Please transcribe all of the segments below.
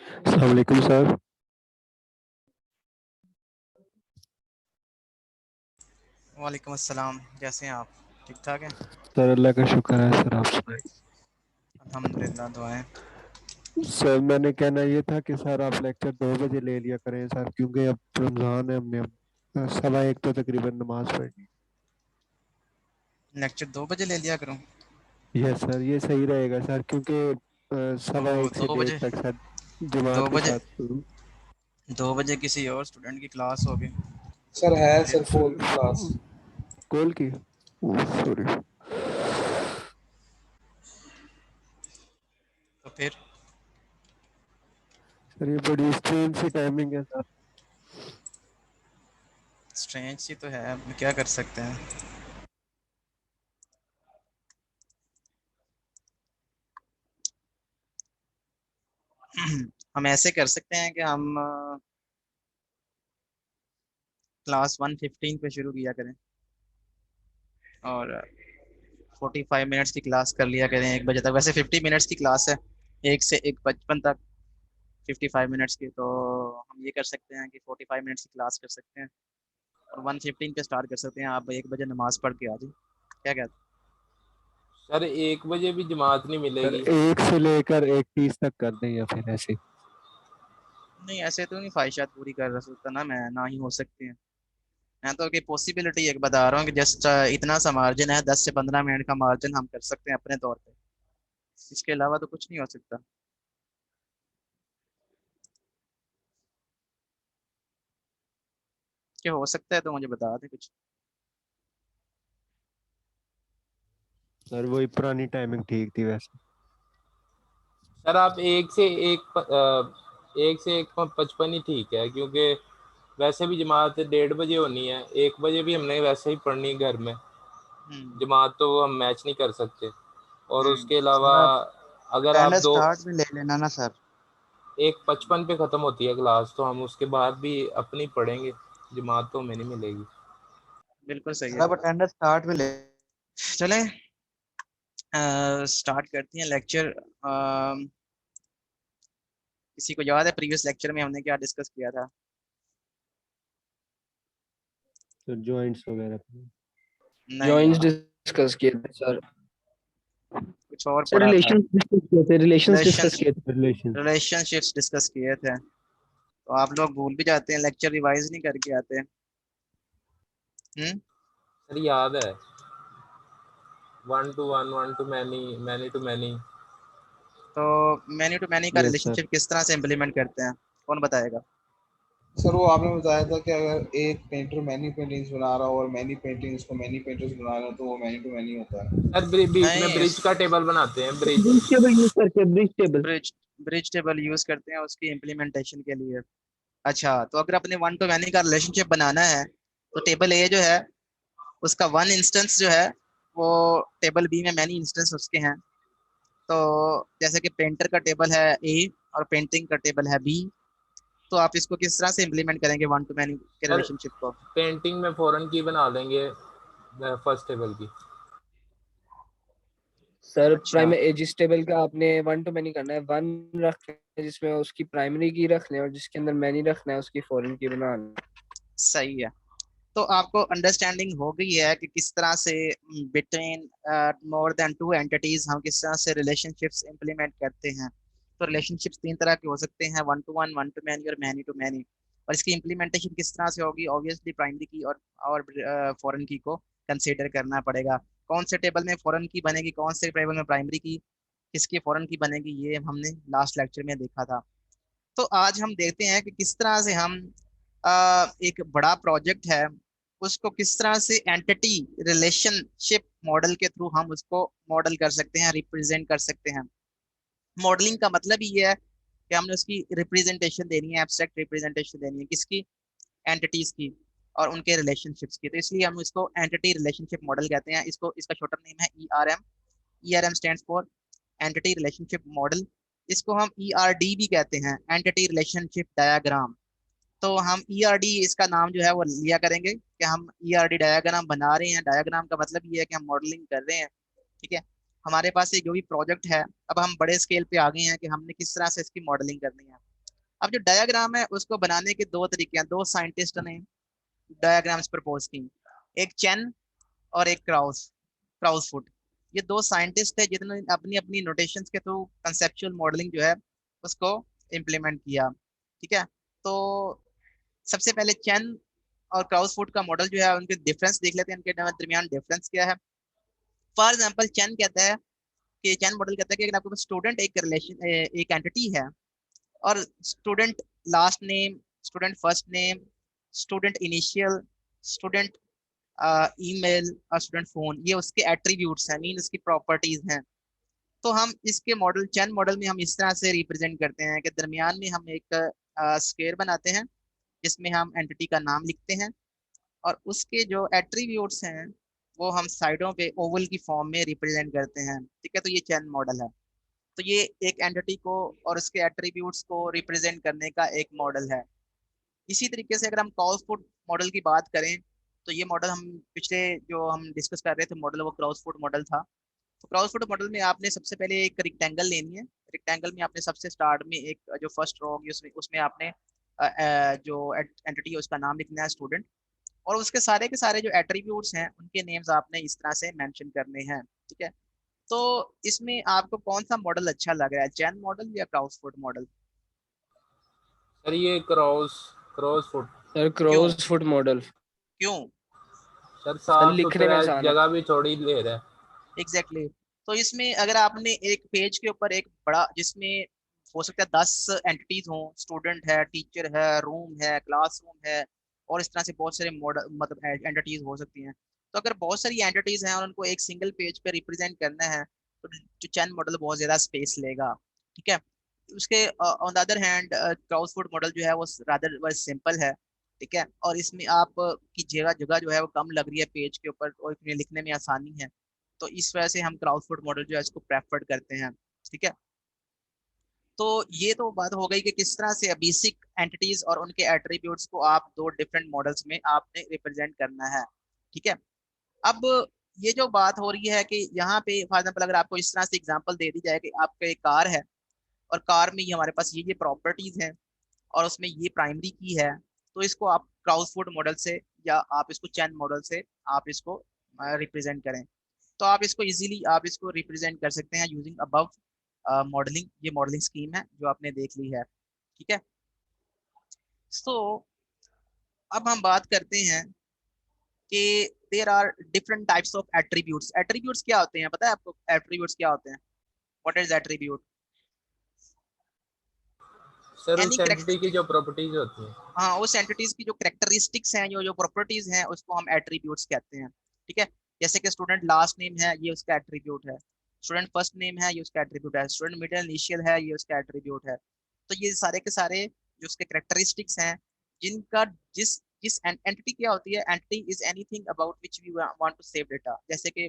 अस्सलाम वालेकुम सर। वालेकुम अस्सलाम। कैसे हैं आप? ठीक ठाक हैं? सर अल्लाह का शुक्र है सर, आप सुनाए। अल्हम्दुलिल्लाह, दुआएं। सर मैंने कहना ये था कि सर आप लेक्चर 2 बजे ले लिया करें सर, क्योंकि अब रमज़ान है, हमने अब 1:15 तो तकरीबन नमाज पढ़नी। लेक्चर 2 बजे ले लिया करूं? यस सर, ये सही रहेगा सर, क्योंकि तो 1:15 से दो 1:30 बजे तक सर दो जमात के बजे साथ शुरू। 2 बजे किसी और स्टूडेंट की क्लास होगी। सर है फिर सर कोल की क्लास। कॉल की, सॉरी। तो फिर सर ये बड़ी स्ट्रेन सी टाइमिंग है सर। स्ट्रेंज सी तो है, अब क्या कर सकते हैं। हम ऐसे कर सकते हैं कि हम क्लास 1:15 पे शुरू किया करें और 45 मिनट्स की क्लास कर लिया करें 1 बजे तक। वैसे 50 मिनट्स की क्लास है, 1 से 1:55 तक 55 मिनट्स की। तो हम ये कर सकते हैं कि 45 मिनट्स की क्लास कर सकते हैं और 1:15 पे स्टार्ट कर सकते हैं। आप 1 बजे नमाज पढ़ के आ जाए, क्या कहते हैं? सर 1 बजे भी जमात नहीं सर मिलेगी। 1 से लेकर 1:30 तक कर दें या फिर ऐसे। नहीं, ऐसे तो नहीं ख्वाहिशात पूरी कर सकता ना मैं, ना ही हो सकती है। मैं तो कि पॉसिबिलिटी एक बता रहा हूँ कि जस्ट इतना सा मार्जिन है, 10 से 15 मिनट का मार्जिन हम कर सकते हैं अपने तौर पे। इसके अलावा तो कुछ नहीं हो सकता। क्या हो सकता है तो मुझे बता दें कुछ। सर वही पुरानी टाइमिंग ठीक थी वैसे। सर आप 1 से 1:55 ही ठीक है, क्योंकि वैसे भी जमात 1:30 बजे होनी है। 1 बजे भी हमने वैसे ही पढ़नी है घर में। हम्म। जमात तो वो हम मैच नहीं कर सकते। और उसके अलावा सर आप अगर आप अटेंडेंस दो स्टार्ट में ले लेना ना सर। 1:55 पे ख़त्म होती है क्लास, तो हम उसके बाद भी अपनी पढ़ेंगे। जमात तो हमें नहीं मिलेगी। बिल्कुल सही सर है। आप अटेंडेंस स्टार्ट में ले। चलें, स्टार्ट करते हैं लेक्चर। किसी को याद है प्रीवियस लेक्चर में हमने क्या डिस्कस किया था? सर जॉइंट्स वगैरह। नहीं जॉइंस यार, डिस्कस किए थे सर। कुछ और सर पढ़ा था। रिलेशंस डिस्कस किए थे, रिलेशंस रिलेशन डिस्कस किए थे। रिलेशन। रिलेशनशिप्स डिस्कस किए थे। तो आप लोग भूल भी जाते हैं, लेक्चर रिवाइज नहीं करके आते। हम्म। सर याद है, 1 to 1, 1 to many, many to many। तो मैनी टू मैनी का यस सर। रिलेशनशिप किस तरह से इम्प्लीमेंट करते हैं, कौन बताएगा? सर वो आपने बताया था कि अगर एक पेंटर मैनी पेंटिंग्स बना रहा हो और मैनी पेंटिंग्स को मैनी पेंटर्स बना रहे हो तो वो मैनी टू मैनी होता है। सर बीच में नहीं, ब्रिज का टेबल बनाते हैं, ब्रिज। ब्रिज टेबल यूज करके, bridge table. Bridge bridge table use करते हैं उसकी इम्प्लीमेंटेशन के लिए। अच्छा, तो अगर अपने वन टू मैनी का रिलेशनशिप बनाना है तो टेबल ए जो है उसका वन इंस्टेंस जो है वो टेबल बी में मैनी इंस्टेंस उसके हैं। तो जैसे कि पेंटर का टेबल है ए और पेंटिंग का टेबल है बी, तो आप इसको किस तरह से इम्प्लीमेंट करेंगे वन टू मैनी के सर रिलेशनशिप को? पेंटिंग में फॉरन की बना देंगे फर्स्ट टेबल की। सर अच्छा, प्राइमरी जिस टेबल का आपने वन टू मैनी करना है, वन रखना है जिसमें उसकी प्राइमरी की रखना है, और जिसके अंदर मैनी रखना है उसकी फॉरेन की बनाना है। सही है। तो आपको अंडरस्टैंडिंग हो गई है कि किस तरह से between more than two entities हम किस तरह से रिलेशनशिप्स इंप्लीमेंट करते हैं। तो रिलेशनशिप्स 3 तरह के हो सकते हैं, वन टू मैनी और मैनी टू मैनी। और इसकी इम्प्लीमेंटेशन किस तरह से होगी? ऑब्वियसली प्राइमरी की और फॉरेन की को कंसीडर करना पड़ेगा। कौन से टेबल में फॉरेन की बनेगी, कौन से टेबल में प्राइमरी की, किसकी फॉरेन की बनेगी, ये हमने लास्ट लेक्चर में देखा था। तो आज हम देखते हैं कि किस तरह से हम एक बड़ा प्रोजेक्ट है उसको किस तरह से एंटिटी रिलेशनशिप मॉडल के थ्रू हम उसको मॉडल कर सकते हैं, रिप्रेजेंट कर सकते हैं। मॉडलिंग का मतलब ये है कि हमने उसकी रिप्रेजेंटेशन देनी है, एब्स्ट्रैक्ट रिप्रेजेंटेशन देनी है किसकी? एंटिटीज की और उनके रिलेशनशिप्स की। तो इसलिए हम इसको एंटिटी रिलेशनशिप मॉडल कहते हैं। इसको इसका शॉर्ट नेम है ERM। ERM stands for entity relationship model. इसको हम ERD भी कहते हैं, एंटिटी रिलेशनशिप डायग्राम। तो हम ERD इसका नाम जो है वो लिया करेंगे कि हम ERD डायग्राम बना रहे हैं। डायग्राम का मतलब ये है कि हम मॉडलिंग कर रहे हैं। ठीक है, हमारे पास एक जो भी प्रोजेक्ट है, अब हम बड़े स्केल पे आ गए हैं कि हमने किस तरह से इसकी मॉडलिंग करनी है। अब जो डायग्राम है उसको बनाने के दो तरीके हैं, दो साइंटिस्ट ने डायग्राम्स प्रपोज की, एक चेन और एक क्राउसफुट। ये दो साइंटिस्ट है जिन्होंने अपनी अपनी नोटेशंस के थ्रू कंसेप्चुअल मॉडलिंग जो है उसको इम्प्लीमेंट किया। ठीक है, तो सबसे पहले चेन और क्राउसफुट का मॉडल जो है उनके डिफरेंस देख लेते हैं, इनके दरमियान डिफरेंस क्या है। फॉर एग्जाम्पल चेन कहता है कि चेन मॉडल कहता है कि अगर आपके पास स्टूडेंट एक रिलेशन एक एंटिटी है और student last name, student first name, student initial, student email और स्टूडेंट फोन, ये उसके एट्रीब्यूट्स हैं, मीन उसकी प्रॉपर्टीज हैं। तो हम इसके मॉडल चेन मॉडल में हम इस तरह से रिप्रेजेंट करते हैं कि दरमियान में हम एक स्क्वायर बनाते हैं जिसमें हम एंटिटी का नाम लिखते हैं और उसके जो एट्रीब्यूट्स हैं वो हम साइडों पे ओवल की फॉर्म में रिप्रेजेंट करते हैं। ठीक है, तो ये चेन मॉडल है। तो ये एक एंटिटी को और उसके एट्रीब्यूट्स को रिप्रेजेंट करने का एक मॉडल है। इसी तरीके से अगर हम क्रॉसफुट मॉडल की बात करें तो ये मॉडल हम पिछले जो हम डिस्कस कर रहे थे मॉडल, वो क्रॉसफुट मॉडल था। तो क्रॉसफुट मॉडल में आपने सबसे पहले एक रेक्टेंगल लेनी है। रेक्टेंगल में आपने सबसे स्टार्ट में एक जो फर्स्ट रो होगी उसमें उसमें आपने जो एंटिटी है उसका नाम लिखना है स्टूडेंट, और उसके सारे के सारे जो एट्रीब्यूट्स हैं उनके नेम्स आपने इस तरह से मेंशन करने हैं। ठीक है, तो इसमें आपको कौन सा मॉडल अच्छा लग रहा है, चैन मॉडल या क्रॉसफुट मॉडल? सर ये क्रॉस फुट। सर क्यों? क्राउसफुट मॉडल। क्यों? सर सर साफ लिखने में सुथरा, आसान है। जगह भी थोड़ी ले रहा है। Exactly exactly. तो इसमें अगर आपने एक पेज के ऊपर एक बड़ा जिसमें हो सकता है 10 एंटिटीज हों, स्टूडेंट है, टीचर है, रूम है, क्लासरूम है, और इस तरह से बहुत सारे मॉडल मतलब एंटिटीज हो सकती हैं। तो अगर बहुत सारी एंटिटीज हैं और उनको एक सिंगल पेज पे रिप्रेजेंट करना है तो जो चैन मॉडल बहुत ज्यादा स्पेस लेगा। ठीक है, उसके on the other hand crow's foot model जो है वो रादर सिंपल है। ठीक है, और इसमें आप की जगह जगह जो है वो कम लग रही है पेज के ऊपर और इसमें लिखने में आसानी है। तो इस वजह से हम क्राउडफुट मॉडल जो है इसको प्रेफर करते हैं। ठीक है, तो ये तो बात हो गई कि किस तरह से बेसिक एंटिटीज और उनके एट्रीब्यूट्स को आप दो डिफरेंट मॉडल्स में आपने रिप्रेजेंट करना है। ठीक है, अब ये जो बात हो रही है कि यहाँ पे फॉर एग्जाम्पल अगर आपको इस तरह से एग्जांपल दे दी जाए कि आपका एक कार है और कार में ये हमारे पास ये प्रॉपर्टीज हैं और उसमें ये प्राइमरी की है, तो इसको आप क्राउसफुट मॉडल से या आप इसको चैन मॉडल से आप इसको रिप्रेजेंट करें। तो आप इसको इजीली आप इसको रिप्रेजेंट कर सकते हैं यूजिंग अबव मॉडलिंग। ये मॉडलिंग स्कीम है जो आपने देख ली है। ठीक है, सो अब हम बात करते हैं कि there are different types of attributes. Attributes क्या होते हैं, पता है आपको एट्रीब्यूट्स क्या होते हैं? What is attribute? Sir any उस एंटिटी की जो प्रॉपर्टीज होती हैं। हाँ, उस एंटिटीज की जो कैरेक्टरिस्टिक्स हैं, जो जो प्रॉपर्टीज हैं उसको हम एट्रीब्यूट्स कहते हैं। ठीक है, जैसे कि स्टूडेंट लास्ट नेम है ये उसका एट्रीब्यूट है, स्टूडेंट फर्स्ट नेम है ये उसका एट्रीब्यूट है, स्टूडेंट मिडिल इनिशियल है ये उसका एट्रीब्यूट है। तो ये सारे के सारे जो उसके कैरेक्टरिस्टिक्स हैं जिनका जिस जिस एंटिटी क्या होती है, entity is anything about which we want to save data. जैसे कि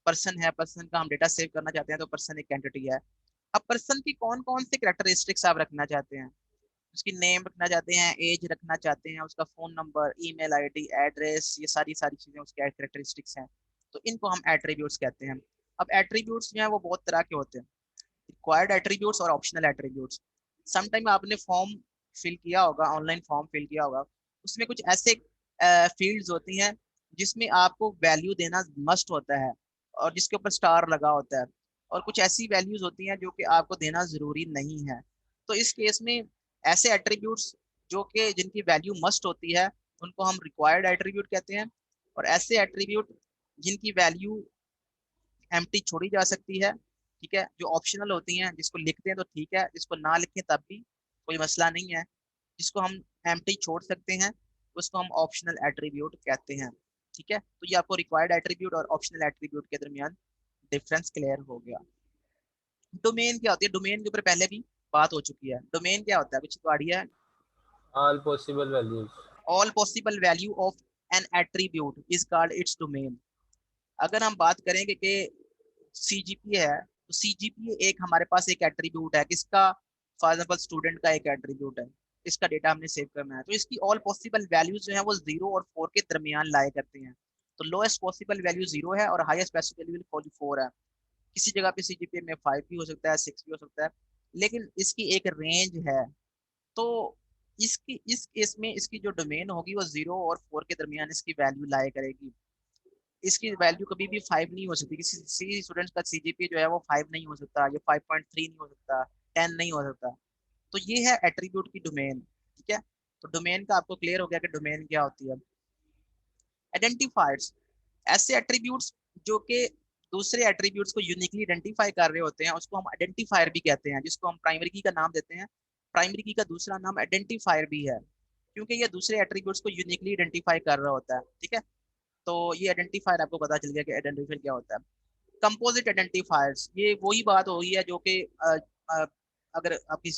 पर्सन है, पर्सन का हम डेटा सेव करना चाहते हैं तो पर्सन एक एंटिटी है। अब पर्सन की कौन कौन से कैरेक्टरिस्टिक्स आप रखना चाहते हैं? उसकी नेम रखना चाहते हैं, एज रखना चाहते हैं, उसका phone number, email ID, address, ये सारी सारी चीजें उसके कैरेक्टरिस्टिक्स हैं। तो इनको हम एट्रीब्यूट्स कहते हैं। अब एट्रीब्यूट्स जो हैं वो बहुत तरह के होते हैं, रिक्वायर्ड एट्रीब्यूट्स और ऑप्शनल एट्रीब्यूट्स। समटाइम आपने फॉर्म फिल किया होगा, ऑनलाइन फॉर्म फिल किया होगा, उसमें कुछ ऐसे फील्ड्स होती हैं जिसमें आपको वैल्यू देना मस्ट होता है और जिसके ऊपर स्टार लगा होता है, और कुछ ऐसी वैल्यूज होती हैं जो कि आपको देना जरूरी नहीं है। तो इस केस में ऐसे एट्रीब्यूट्स जो कि जिनकी वैल्यू मस्ट होती है उनको हम रिक्वायर्ड एट्रीब्यूट कहते हैं, और ऐसे एट्रीब्यूट जिनकी वैल्यू एम्प्टी छोड़ी जा सकती है, ठीक है, जो ऑप्शनल होती हैं, जिसको लिखते हैं तो ठीक है, जिसको ना लिखें तब भी कोई मसला नहीं है, जिसको हम एम्प्टी छोड़ सकते हैं उसको हम ऑप्शनल एट्रीब्यूट कहते हैं। ठीक है, तो ये आपको रिक्वायर्ड एट्रीब्यूट और ऑप्शनल एट्रीब्यूट के दरमियान डिफरेंस क्लियर हो गया। डोमेन क्या होती है? डोमेन के ऊपर पहले भी बात हो चुकी है। डोमेन क्या होता है, कुछ तो आइडिया है? All possible values. All possible value of N attribute is called its domain. अगर हम बात करेंगे कि सीजीपीए है, तो सीजीपीए एक हमारे पास एक एट्रीब्यूट है किसका? फॉर एग्जांपल स्टूडेंट का एक एट्रीब्यूट है, इसका डेटा हमने सेव करना है, तो इसकी ऑल पॉसिबल वैल्यूज जो है वो 0 और 4 के दरमियान लाया करते हैं। तो लोएस्ट पॉसिबल वैल्यू 0 है और हाईएस्ट पॉसिबल वैल्यू 4 है। किसी जगह पे सीजीपीए में 5 भी हो सकता है, 6 भी हो सकता है, लेकिन इसकी एक रेंज है। तो इस केस में इसकी जो डोमेन होगी वो 0 और 4 के दरमियान इसकी वैल्यू लाई करेगी। इसकी वैल्यू कभी भी 5 नहीं हो सकती। किसी स्टूडेंट का सीजीपीए जो है वो 5 नहीं हो सकता, ये 5.3 नहीं हो सकता, 10 नहीं हो सकता। तो ये है एट्रीब्यूट की डोमेन। ठीक है, तो डोमेन का आपको क्लियर हो गया कि डोमेन क्या होती है। आइडेंटिफायर्स, ऐसे एट्रीब्यूट्स जो कि दूसरे एट्रीब्यूट्स को यूनिकली आइडेंटिफाई कर रहे होते हैं उसको हम आइडेंटिफायर भी कहते हैं, जिसको हम प्राइमरी की का नाम देते हैं। प्राइमरी की का दूसरा नाम आइडेंटिफायर भी है, क्योंकि ये दूसरे एट्रीब्यूट्स को यूनिकली आइडेंटिफाई कर रहा होता है। ठीक है, तो ये आइडेंटिफायर आपको पता चल गया कि आइडेंटिफायर क्या होता है। कंपोजिट आइडेंटिफायर्स, ये वही बात हो रही है जो कि अगर आपकी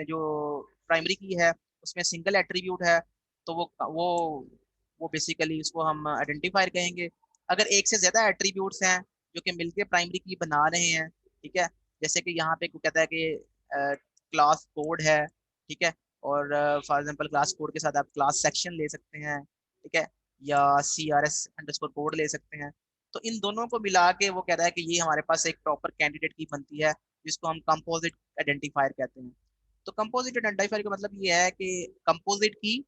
जो प्राइमरी की है उसमें सिंगल एट्रीब्यूट है तो वो बेसिकली उसको हम आइडेंटिफायर कहेंगे। अगर एक से ज्यादा एट्रीब्यूट्स हैं जो कि मिलके प्राइमरी की बना रहे हैं, ठीक है, जैसे कि यहाँ पे कहता है कि क्लास कोड है, ठीक है, और फॉर एग्जांपल क्लास कोड के साथ आप क्लास सेक्शन ले सकते हैं, ठीक है, या CRS_कोड ले सकते हैं। तो इन दोनों को मिला के वो कह रहा है कि ये हमारे पास एक प्रॉपर कैंडिडेट की बनती है, जिसको हम कंपोजिट आइडेंटिफायर कहते हैं। तो कंपोजिट आइडेंटिफायर का मतलब ये है कि कंपोजिट की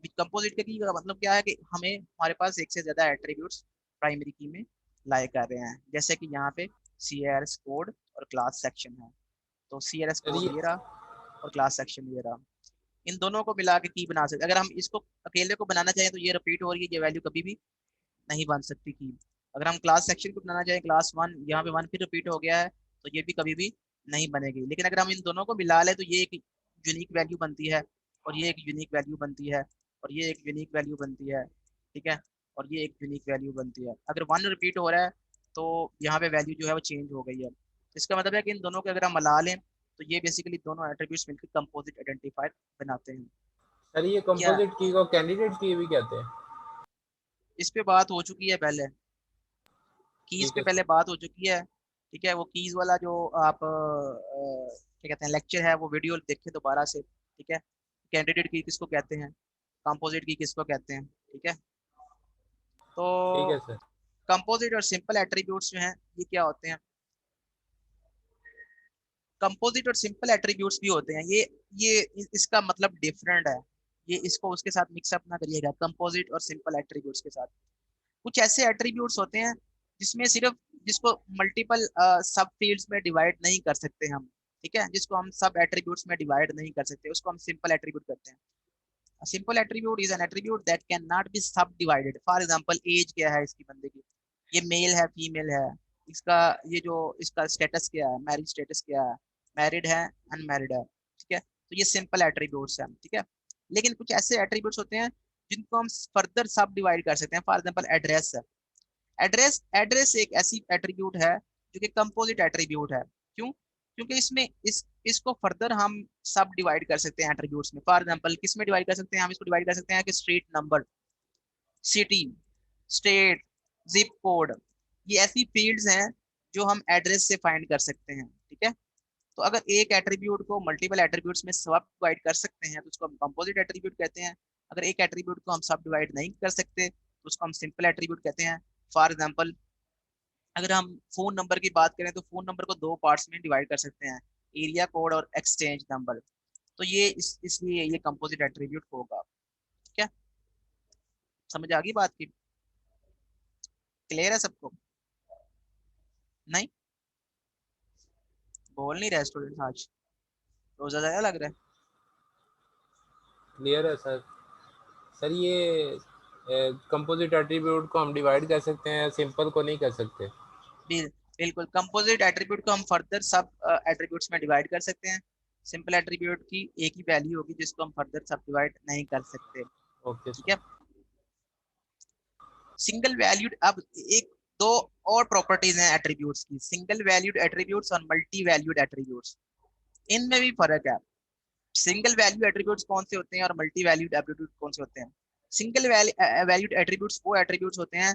का मतलब क्या है कि हमें हमारे पास एक से ज्यादा एट्रीब्यूट्स प्राइमरी की में लाए कर रहे हैं, जैसे कि यहाँ पे CRS कोड और क्लास सेक्शन है। तो CRS सर कोड ये ये रहा और क्लास सेक्शन ये रहा। इन दोनों को मिला के की बना सकते। अगर हम इसको अकेले को बनाना चाहें तो ये रिपीट हो रही है, ये वैल्यू कभी भी नहीं बन सकती की। अगर हम क्लास सेक्शन को बनाना चाहें, क्लास 1 यहाँ पे 1 फिर रिपीट हो गया है तो ये भी कभी भी नहीं बनेगी। लेकिन अगर हम इन दोनों को मिला लें तो ये एक यूनिक वैल्यू बनती है और ये एक यूनिक वैल्यू बनती है और ये एक यूनिक वैल्यू बनती है, ठीक है, और ये एक यूनिक वैल्यू बनती है। अगर 1 रिपीट हो रहा है तो यहाँ पे वैल्यू जो है वो चेंज हो गई है। इसका मतलब है कि इन दोनों को अगर हम मिला लें तो ये बेसिकली दोनों एट्रीब्यूट्स मिलकर कंपोजिट आइडेंटिफायर बनाते हैं। सर ये क्या कंपोजिट की को कैंडिडेट की भी कहते हैं? इस पे बात हो चुकी है पहले, कीज ठीक पे है पहले सर। बात हो चुकी है। ठीक है, वो कीज वाला जो आप क्या कहते हैं लेक्चर है वो वीडियो देखें दोबारा से। ठीक है, कैंडिडेट की किसको कहते हैं, कंपोजिट की किसको कहते हैं। ठीक है, ठीक है तो सर। कंपोजिट और सिंपल एट्रीब्यूट्स जो हैं ये क्या होते हैं। कंपोजिट और सिंपल एट्रीब्यूट्स भी होते हैं, इसका मतलब डिफरेंट है। ये इसको उसके साथ मिक्सअप ना करिएगा, कंपोजिट और सिंपल एट्रीब्यूट्स के साथ। कुछ ऐसे एट्रीब्यूट्स होते हैं जिसमें सिर्फ जिसको मल्टीपल सब फील्ड्स में डिवाइड नहीं कर सकते हम। ठीक है, जिसको हम सब एट्रीब्यूट्स में डिवाइड नहीं कर सकते उसको हम सिंपल एट्रीब्यूट कहते हैं। Simple attribute is an attribute that can not be सब डिवाइडेड। फॉर एग्जांपल एज क्या है इसकी बंदे की, ये मेल है फीमेल है, इसका ये जो इसका स्टेटस क्या है, मैरिज स्टेटस क्या है, मैरिड है अनमैरिड है। ठीक है, तो ये सिंपल एट्रीब्यूट्स हैं। ठीक है, लेकिन कुछ ऐसे एट्रीब्यूट्स होते हैं जिनको हम फर्दर सब डिवाइड कर सकते हैं। फॉर एग्जांपल एड्रेस है, एड्रेस एड्रेस एक ऐसी एट्रीब्यूट है जो कि कंपोजिट एट्रीब्यूट है। क्यों? क्योंकि इसमें इसको फर्दर हम सब डिवाइड कर सकते हैं एट्रीब्यूट्स में। फॉर एग्जांपल किस में डिवाइड कर सकते हैं, हम इसको डिवाइड कर सकते हैं कि street number, city, state, zip code, ये ऐसी फील्ड्स हैं जो हम एड्रेस से फाइंड कर सकते हैं। ठीक है, तो अगर एक एट्रीब्यूट को मल्टीपल एट्रीब्यूट्स में सब डिवाइड कर सकते हैं तो उसको हम कंपोजिट एट्रीब्यूट कहते हैं। अगर एक एट्रीब्यूट को हम सब डिवाइड नहीं कर सकते तो उसको हम सिंपल एट्रीब्यूट कहते हैं। फॉर एग्जांपल अगर हम फोन नंबर की बात करें तो फोन नंबर को दो पार्ट्स में डिवाइड कर सकते हैं, एरिया कोड और एक्सचेंज नंबर। तो ये इसलिए ये कंपोजिट एट्रीब्यूट होगा। ठीक है, समझ आ गई बात की, क्लियर है सबको? नहीं बोल नहीं रहे स्टूडेंट आज, रोजा ज्यादा लग रहा है। क्लियर है सर। सर ये कंपोजिट एट्रीब्यूट को हम डिवाइड कर सकते हैं, सिंपल को नहीं कर सकते? बिल्कुल, कंपोजिट एट्रीब्यूट को हम फर्दर सब एट्रीब्यूट्स में डिवाइड कर सकते हैं। सिंपल एट्रीब्यूट की एक ही वैल्यू होगी जिसको हम फर्दर सब डिवाइड नहीं कर सकते। ओके ठीक सर। है, सिंगल वैल्यूड, अब एक दो और प्रॉपर्टीज हैं एट्रीब्यूट्स की, सिंगल वैल्यूड एट्रीब्यूट्स और मल्टी वैल्यूड एट्रीब्यूट्स। इनमें भी फर्क है। सिंगल वैल्यू एट्रीब्यूट्स कौन से होते हैं और मल्टी वैल्यूड एट्रीब्यूट कौन से होते हैं। सिंगल वैल्यूड एट्रीब्यूट्स वो एट्रीब्यूट्स होते हैं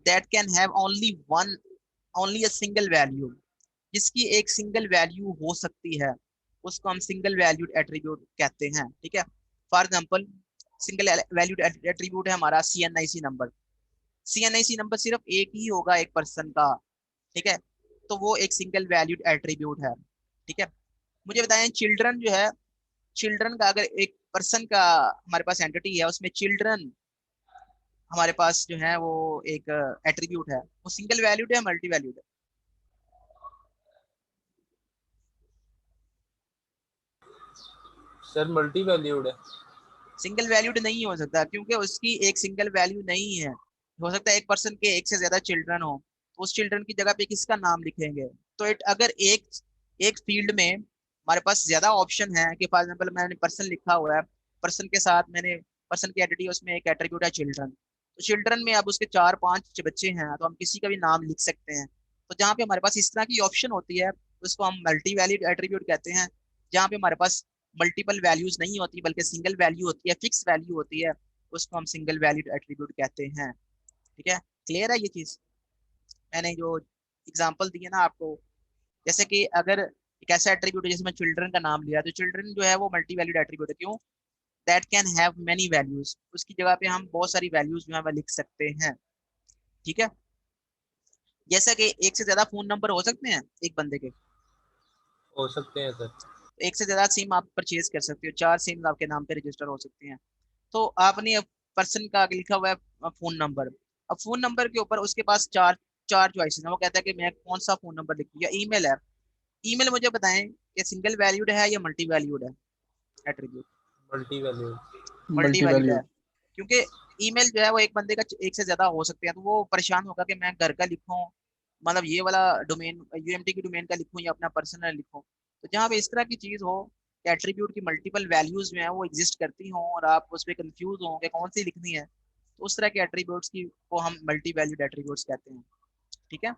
that can have only a single value, जिसकी एक सिंगल वैल्यू हो सकती है, उसको हम सिंगल वैल्यूड एट्रीब्यूट कहते हैं। ठीक है, for example single valued attribute है हमारा CNIC नंबर। CNIC नंबर सिर्फ एक ही होगा एक पर्सन का। ठीक है, तो वो एक सिंगल वैल्यूड एट्रीब्यूट है। ठीक है, मुझे बताएं चिल्ड्रन जो है चिल्ड्रन का, अगर एक पर्सन का हमारे पास एंटिटी है, उसमें चिल्ड्रन हमारे पास जो है वो एक एट्रीब्यूट है, वो सिंगल वैल्यूड है मल्टी वैल्यूड है? सर मल्टी वैल्यूड है। सिंगल वैल्यूड नहीं हो सकता, क्योंकि उसकी एक सिंगल वैल्यू नहीं है। हो सकता है एक पर्सन के एक से ज्यादा चिल्ड्रन हो, तो उस चिल्ड्रन की जगह पे किसका नाम लिखेंगे? तो अगर एक एक फील्ड में हमारे पास ज्यादा ऑप्शन है कि फॉर एग्जाम्पल मैंने पर्सन लिखा हुआ है, पर्सन के साथ मैंने पर्सन की आइडेंटिटी, उसमें एक एट्रीब्यूट है चिल्ड्रन, तो चिल्ड्रन में अब उसके 4-5 बच्चे हैं, तो हम किसी का भी नाम लिख सकते हैं। तो जहाँ पे हमारे पास इस तरह की ऑप्शन होती है, उसको हम मल्टी वैल्यूड एट्रीब्यूट कहते हैं। जहाँ पे हमारे पास मल्टीपल वैल्यूज नहीं होती बल्कि सिंगल वैल्यू होती है, फिक्स वैल्यू होती है, उसको हम सिंगल वैल्यूड एट्रीब्यूट कहते हैं। ठीक है, क्लियर है ये चीज? मैंने जो एग्जांपल दिए ना आपको, जैसे कि अगर एक ऐसा एट्रीब्यूट है, जैसे मैं चिल्ड्रन का नाम लिया, तो चिल्ड्रन जो है वो मल्टी वैल्यूड एट्रीब्यूट है। क्यों? That can have many values, उसकी जगह पे हम बहुत सारी वैल्यूज जो है वह लिख सकते हैं। ठीक है, जैसा कि एक से ज्यादा फोन नंबर हो सकते हैं एक बंदे के, हो सकते हैं सर। एक से ज्यादा सिम आप परचेज कर सकते हो, 4 सिम आपके नाम पे रजिस्टर हो सकती हैं। तो आपने पर्सन का लिखा हुआ है फोन नंबर, अब फोन नंबर के ऊपर उसके पास चार चार चॉइसेस है, वो कहता है कि मैं कौन सा फोन नंबर लिखूं, या ईमेल है। ईमेल मुझे बताएं कि सिंगल वैल्यूड है या मल्टी वैल्यूड है attribute? Multi valued. Multi multi valued है, वैल्यूड। क्योंकि ईमेल जो है वो एक बंदे का एक से ज्यादा हो सकते हैं, तो वो परेशान होगा कि मैं घर का लिखूं, मतलब ये वाला डोमेन यूएमटी की डोमेन का लिखूं या अपना पर्सनल लिखूं। तो जहाँ पे इस तरह की चीज हो कि एट्रीब्यूट की मल्टीपल वैल्यूज जो है वो एग्जिस्ट करती हों और आप उस पर कंफ्यूज हो कि कौन सी लिखनी है, तो उस तरह के एट्रीब्यूट्स की को हम मल्टी वैल्यूड एट्रीब्यूट्स कहते हैं। ठीक है,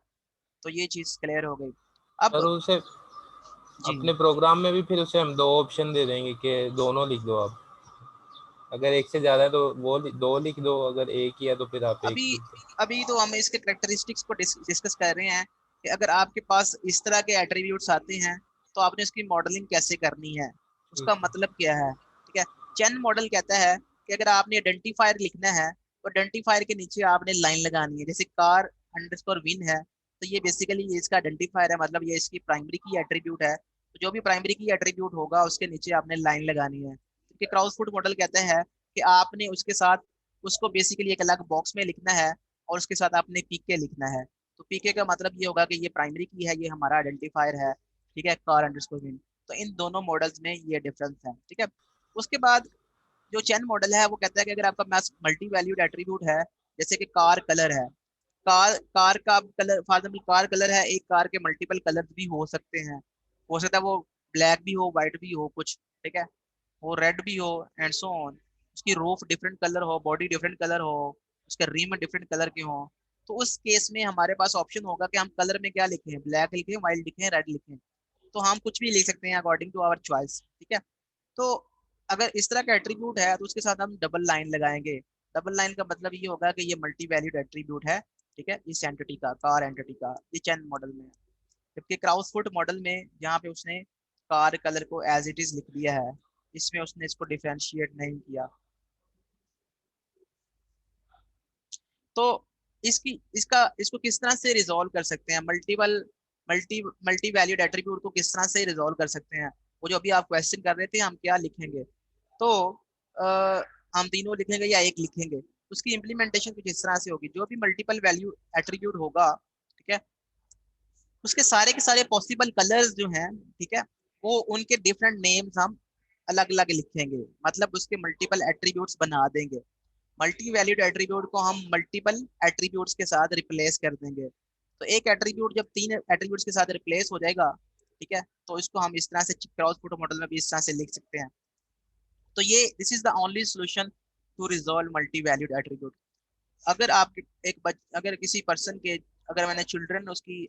तो ये चीज क्लियर हो गई। सर अब उसे जी, अपने प्रोग्राम में भी फिर उसे हम 2 ऑप्शन दे देंगे कि दोनों लिख दो आप। अगर एक से ज्यादा है तो वो 2 लिख दो, अगर एक ही है तो फिर आप एक अभी लिख दो। अभी तो हम इसके करेक्टरिस्टिक्स को डिस्कस कर रहे हैं कि अगर आपके पास इस तरह के एट्रीब्यूट्स आते हैं तो आपने उसकी मॉडलिंग कैसे करनी है, उसका ठीक है। मतलब क्या है। ठीक है, चेन मॉडल कहता है कि अगर आपने आइडेंटिफायर लिखना है तो आइडेंटिफायर के नीचे आपने लाइन लगानी है, जैसे कार अंडरस्कोर विन है, तो ये बेसिकली ये इसका आइडेंटिफायर है, मतलब ये इसकी प्राइमरी की एट्रीब्यूट है, तो जो भी प्राइमरी की एट्रीब्यूट होगा उसके नीचे आपने लाइन लगानी है। क्योंकि क्राउसफुट मॉडल कहता है कि आपने उसके साथ उसको बेसिकली एक अलग बॉक्स में लिखना है और उसके साथ आपने पीके लिखना है। तो पीके का मतलब ये होगा कि ये प्राइमरी की है, ये हमारा आइडेंटिफायर है। ठीक है, कार अंडरस्कोर विन। तो इन दोनों मॉडल्स में ये डिफरेंस है। ठीक है, उसके बाद जो चेन मॉडल है वो कहता है कि अगर आपका पास मल्टी वैल्यूड एट्रीब्यूट है, जैसे कि कार कलर है, कार कार का colour for example car colour है, एक कार के मल्टीपल कलर भी हो सकते हैं, हो सकता है वो ब्लैक भी हो, व्हाइट भी हो कुछ। ठीक है, वो रेड भी हो एंड सो ऑन, उसकी रूफ डिफरेंट कलर हो, बॉडी डिफरेंट कलर हो, उसके रिम डिफरेंट कलर के हो। तो उस केस में हमारे पास ऑप्शन होगा कि हम कलर में क्या लिखें, ब्लैक लिखें, व्हाइट लिखें, रेड लिखें। तो हम कुछ भी लिख सकते हैं अकॉर्डिंग टू आवर चॉइस। ठीक है, तो अगर इस तरह का एट्रीब्यूट है तो उसके साथ हम डबल लाइन लगाएंगे। डबल लाइन का मतलब ये होगा कि ये मल्टी वैल्यूड एट्रीब्यूट है। ठीक है, इस एंटिटी का, कार एंटिटी का, ये चेन मॉडल में है। जबकि क्राउसफुट मॉडल में जहाँ पे उसने कार कलर को एज इट इज लिख दिया है, इसमें उसने इसको डिफरेंशिएट नहीं किया। तो इसको किस तरह से रिजॉल्व कर सकते हैं, मल्टी वैल्यूड एट्रीब्यूट को किस तरह से रिजॉल्व कर सकते हैं? वो जो अभी आप क्वेश्चन कर रहे थे हम क्या लिखेंगे, तो आ, हम तीनों लिखेंगे या एक लिखेंगे? उसकी इम्प्लीमेंटेशन कुछ इस तरह से होगी, जो भी मल्टीपल वैल्यू एट्रीब्यूट होगा, ठीक है, उसके सारे के सारे पॉसिबल कलर्स जो हैं, ठीक है, वो उनके डिफरेंट नेम्स हम अलग अलग लिखेंगे, मतलब उसके मल्टीपल एट्रीब्यूट्स बना देंगे। मल्टी वैल्यूड एट्रीब्यूट को हम मल्टीपल एट्रीब्यूट्स के साथ रिप्लेस कर देंगे। तो एक एट्रीब्यूट जब 3 एट्रीब्यूट्स के साथ रिप्लेस हो जाएगा, ठीक है, तो इसको हम इस तरह से क्रॉस फोटो मॉडल में भी इस तरह से लिख सकते हैं। तो ये this is the only solution to resolve multi valued attribute. अगर आप अगर किसी पर्सन के, अगर मैंने चिल्ड्रन उसकी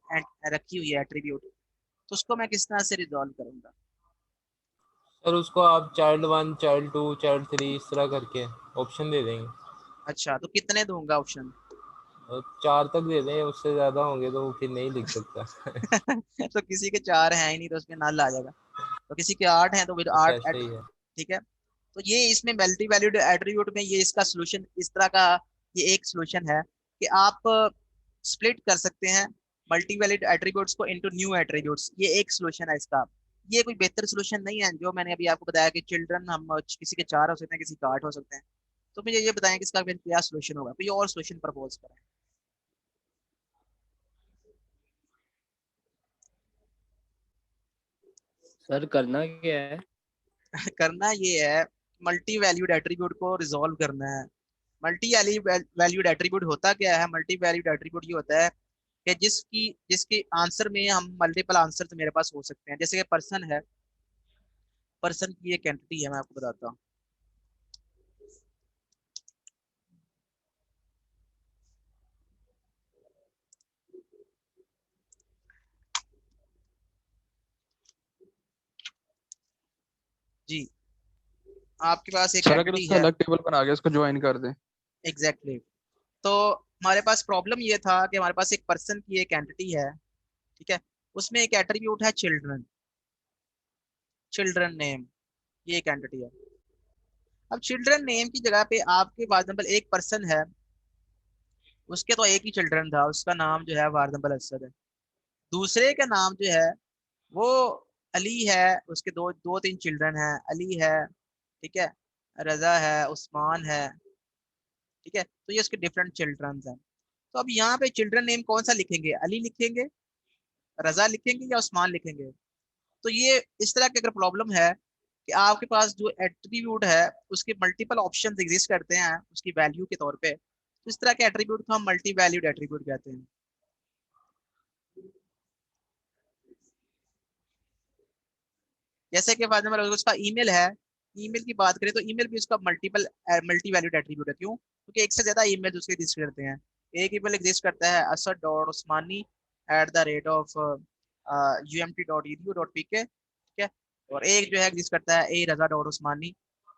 रखी हुई है एट्रीब्यूट, तो उसको मैं किस तरह से रिजॉल्व करूंगा? सर उसको आप चाइल्ड 1, चाइल्ड 2, चाइल्ड 3 इस तरह करके ऑप्शन दे देंगे। अच्छा, तो कितने दूंगा ऑप्शन? और 4 तक दे दें, उससे ज्यादा होंगे तो फिर नहीं लिख सकता। तो किसी के 4 हैं ही नहीं तो उसमें नल आ जाएगा, तो किसी के 8 हैं तो फिर अच्छा 8। सही है। ठीक है, तो ये इसमें मल्टी वैल्यूड एट्रीब्यूट में ये इसका सोल्यूशन इस तरह का, ये एक सोल्यूशन है कि आप स्प्लिट कर सकते हैं मल्टी वैल्यूड एट्रीब्यूट्स को इनटू न्यू एट्रीब्यूट्स, ये एक सोल्यूशन है इसका। ये कोई बेहतर सोल्यूशन नहीं है। जो मैंने अभी आपको बताया कि चिल्ड्रन हम किसी के 4 हो सकते हैं, किसी के 8 हो सकते हैं। तो मुझे ये बताएं कि इसका फिर क्या सोल्यूशन होगा, कोई और सोल्यूशन प्रपोज करें। सर करना क्या है? करना ये है, मल्टी वैल्यूड एट्रीब्यूट को रिजॉल्व करना है। मल्टी वैल्यूड एट्रीब्यूट होता क्या है? मल्टी वैल्यूड एट्रीब्यूट ये होता है कि जिसके आंसर में हम मल्टीपल आंसर तो मेरे पास हो सकते हैं। जैसे कि पर्सन है, पर्सन की एक एंटिटी है, मैं आपको बताता हूँ। जी, आपके पास एक सर अगर एंटिटी उसका है। अलग टेबल बना के उसको ज्वाइन कर दें। एग्जैक्टली तो हमारे पास प्रॉब्लम ये था कि हमारे पास एक पर्सन की एक एंटिटी है, ठीक है, उसमें एक एट्रीब्यूट है चिल्ड्रन, चिल्ड्रन नेम, ये एक एंटिटी है। अब चिल्ड्रन नेम की जगह पे आपके फॉर एग्जाम्पल एक पर्सन है, उसके तो एक ही चिल्ड्रन था, उसका नाम जो है फॉर एग्जाम्पल असद है। दूसरे का नाम जो है वो अली है, उसके दो दो तीन चिल्ड्रन हैं, अली है, ठीक है, रजा है, उस्मान है, ठीक है। तो ये उसके डिफरेंट चिल्ड्रन हैं। तो अब यहाँ पे चिल्ड्रन नेम कौन सा लिखेंगे? अली लिखेंगे, रजा लिखेंगे या उस्मान लिखेंगे? तो ये इस तरह की अगर प्रॉब्लम है कि आपके पास जो एट्रीब्यूट है उसके मल्टीपल ऑप्शंस एग्जिस्ट करते हैं उसकी वैल्यू के तौर पे, तो इस तरह के एट्रीब्यूट को हम मल्टी वैल्यूड एट्रीब्यूट कहते हैं। जैसे कि फॉर एग्जाम्पल उसका ईमेल है, ईमेल की बात करें तो ईमेल भी उसका मल्टी वैल्यूड एट्रीब्यूट है। क्यों? क्योंकि एक से ज्यादा ईमेल उसके एग्जिस्ट करते हैं। एक ईमेल एग्जिस्ट करता है Asad dot Usmani at the rate of umt.edu.pk, ठीक है, और एक जो है एग्जिस्ट करता है ए रजा डॉट उस्मानी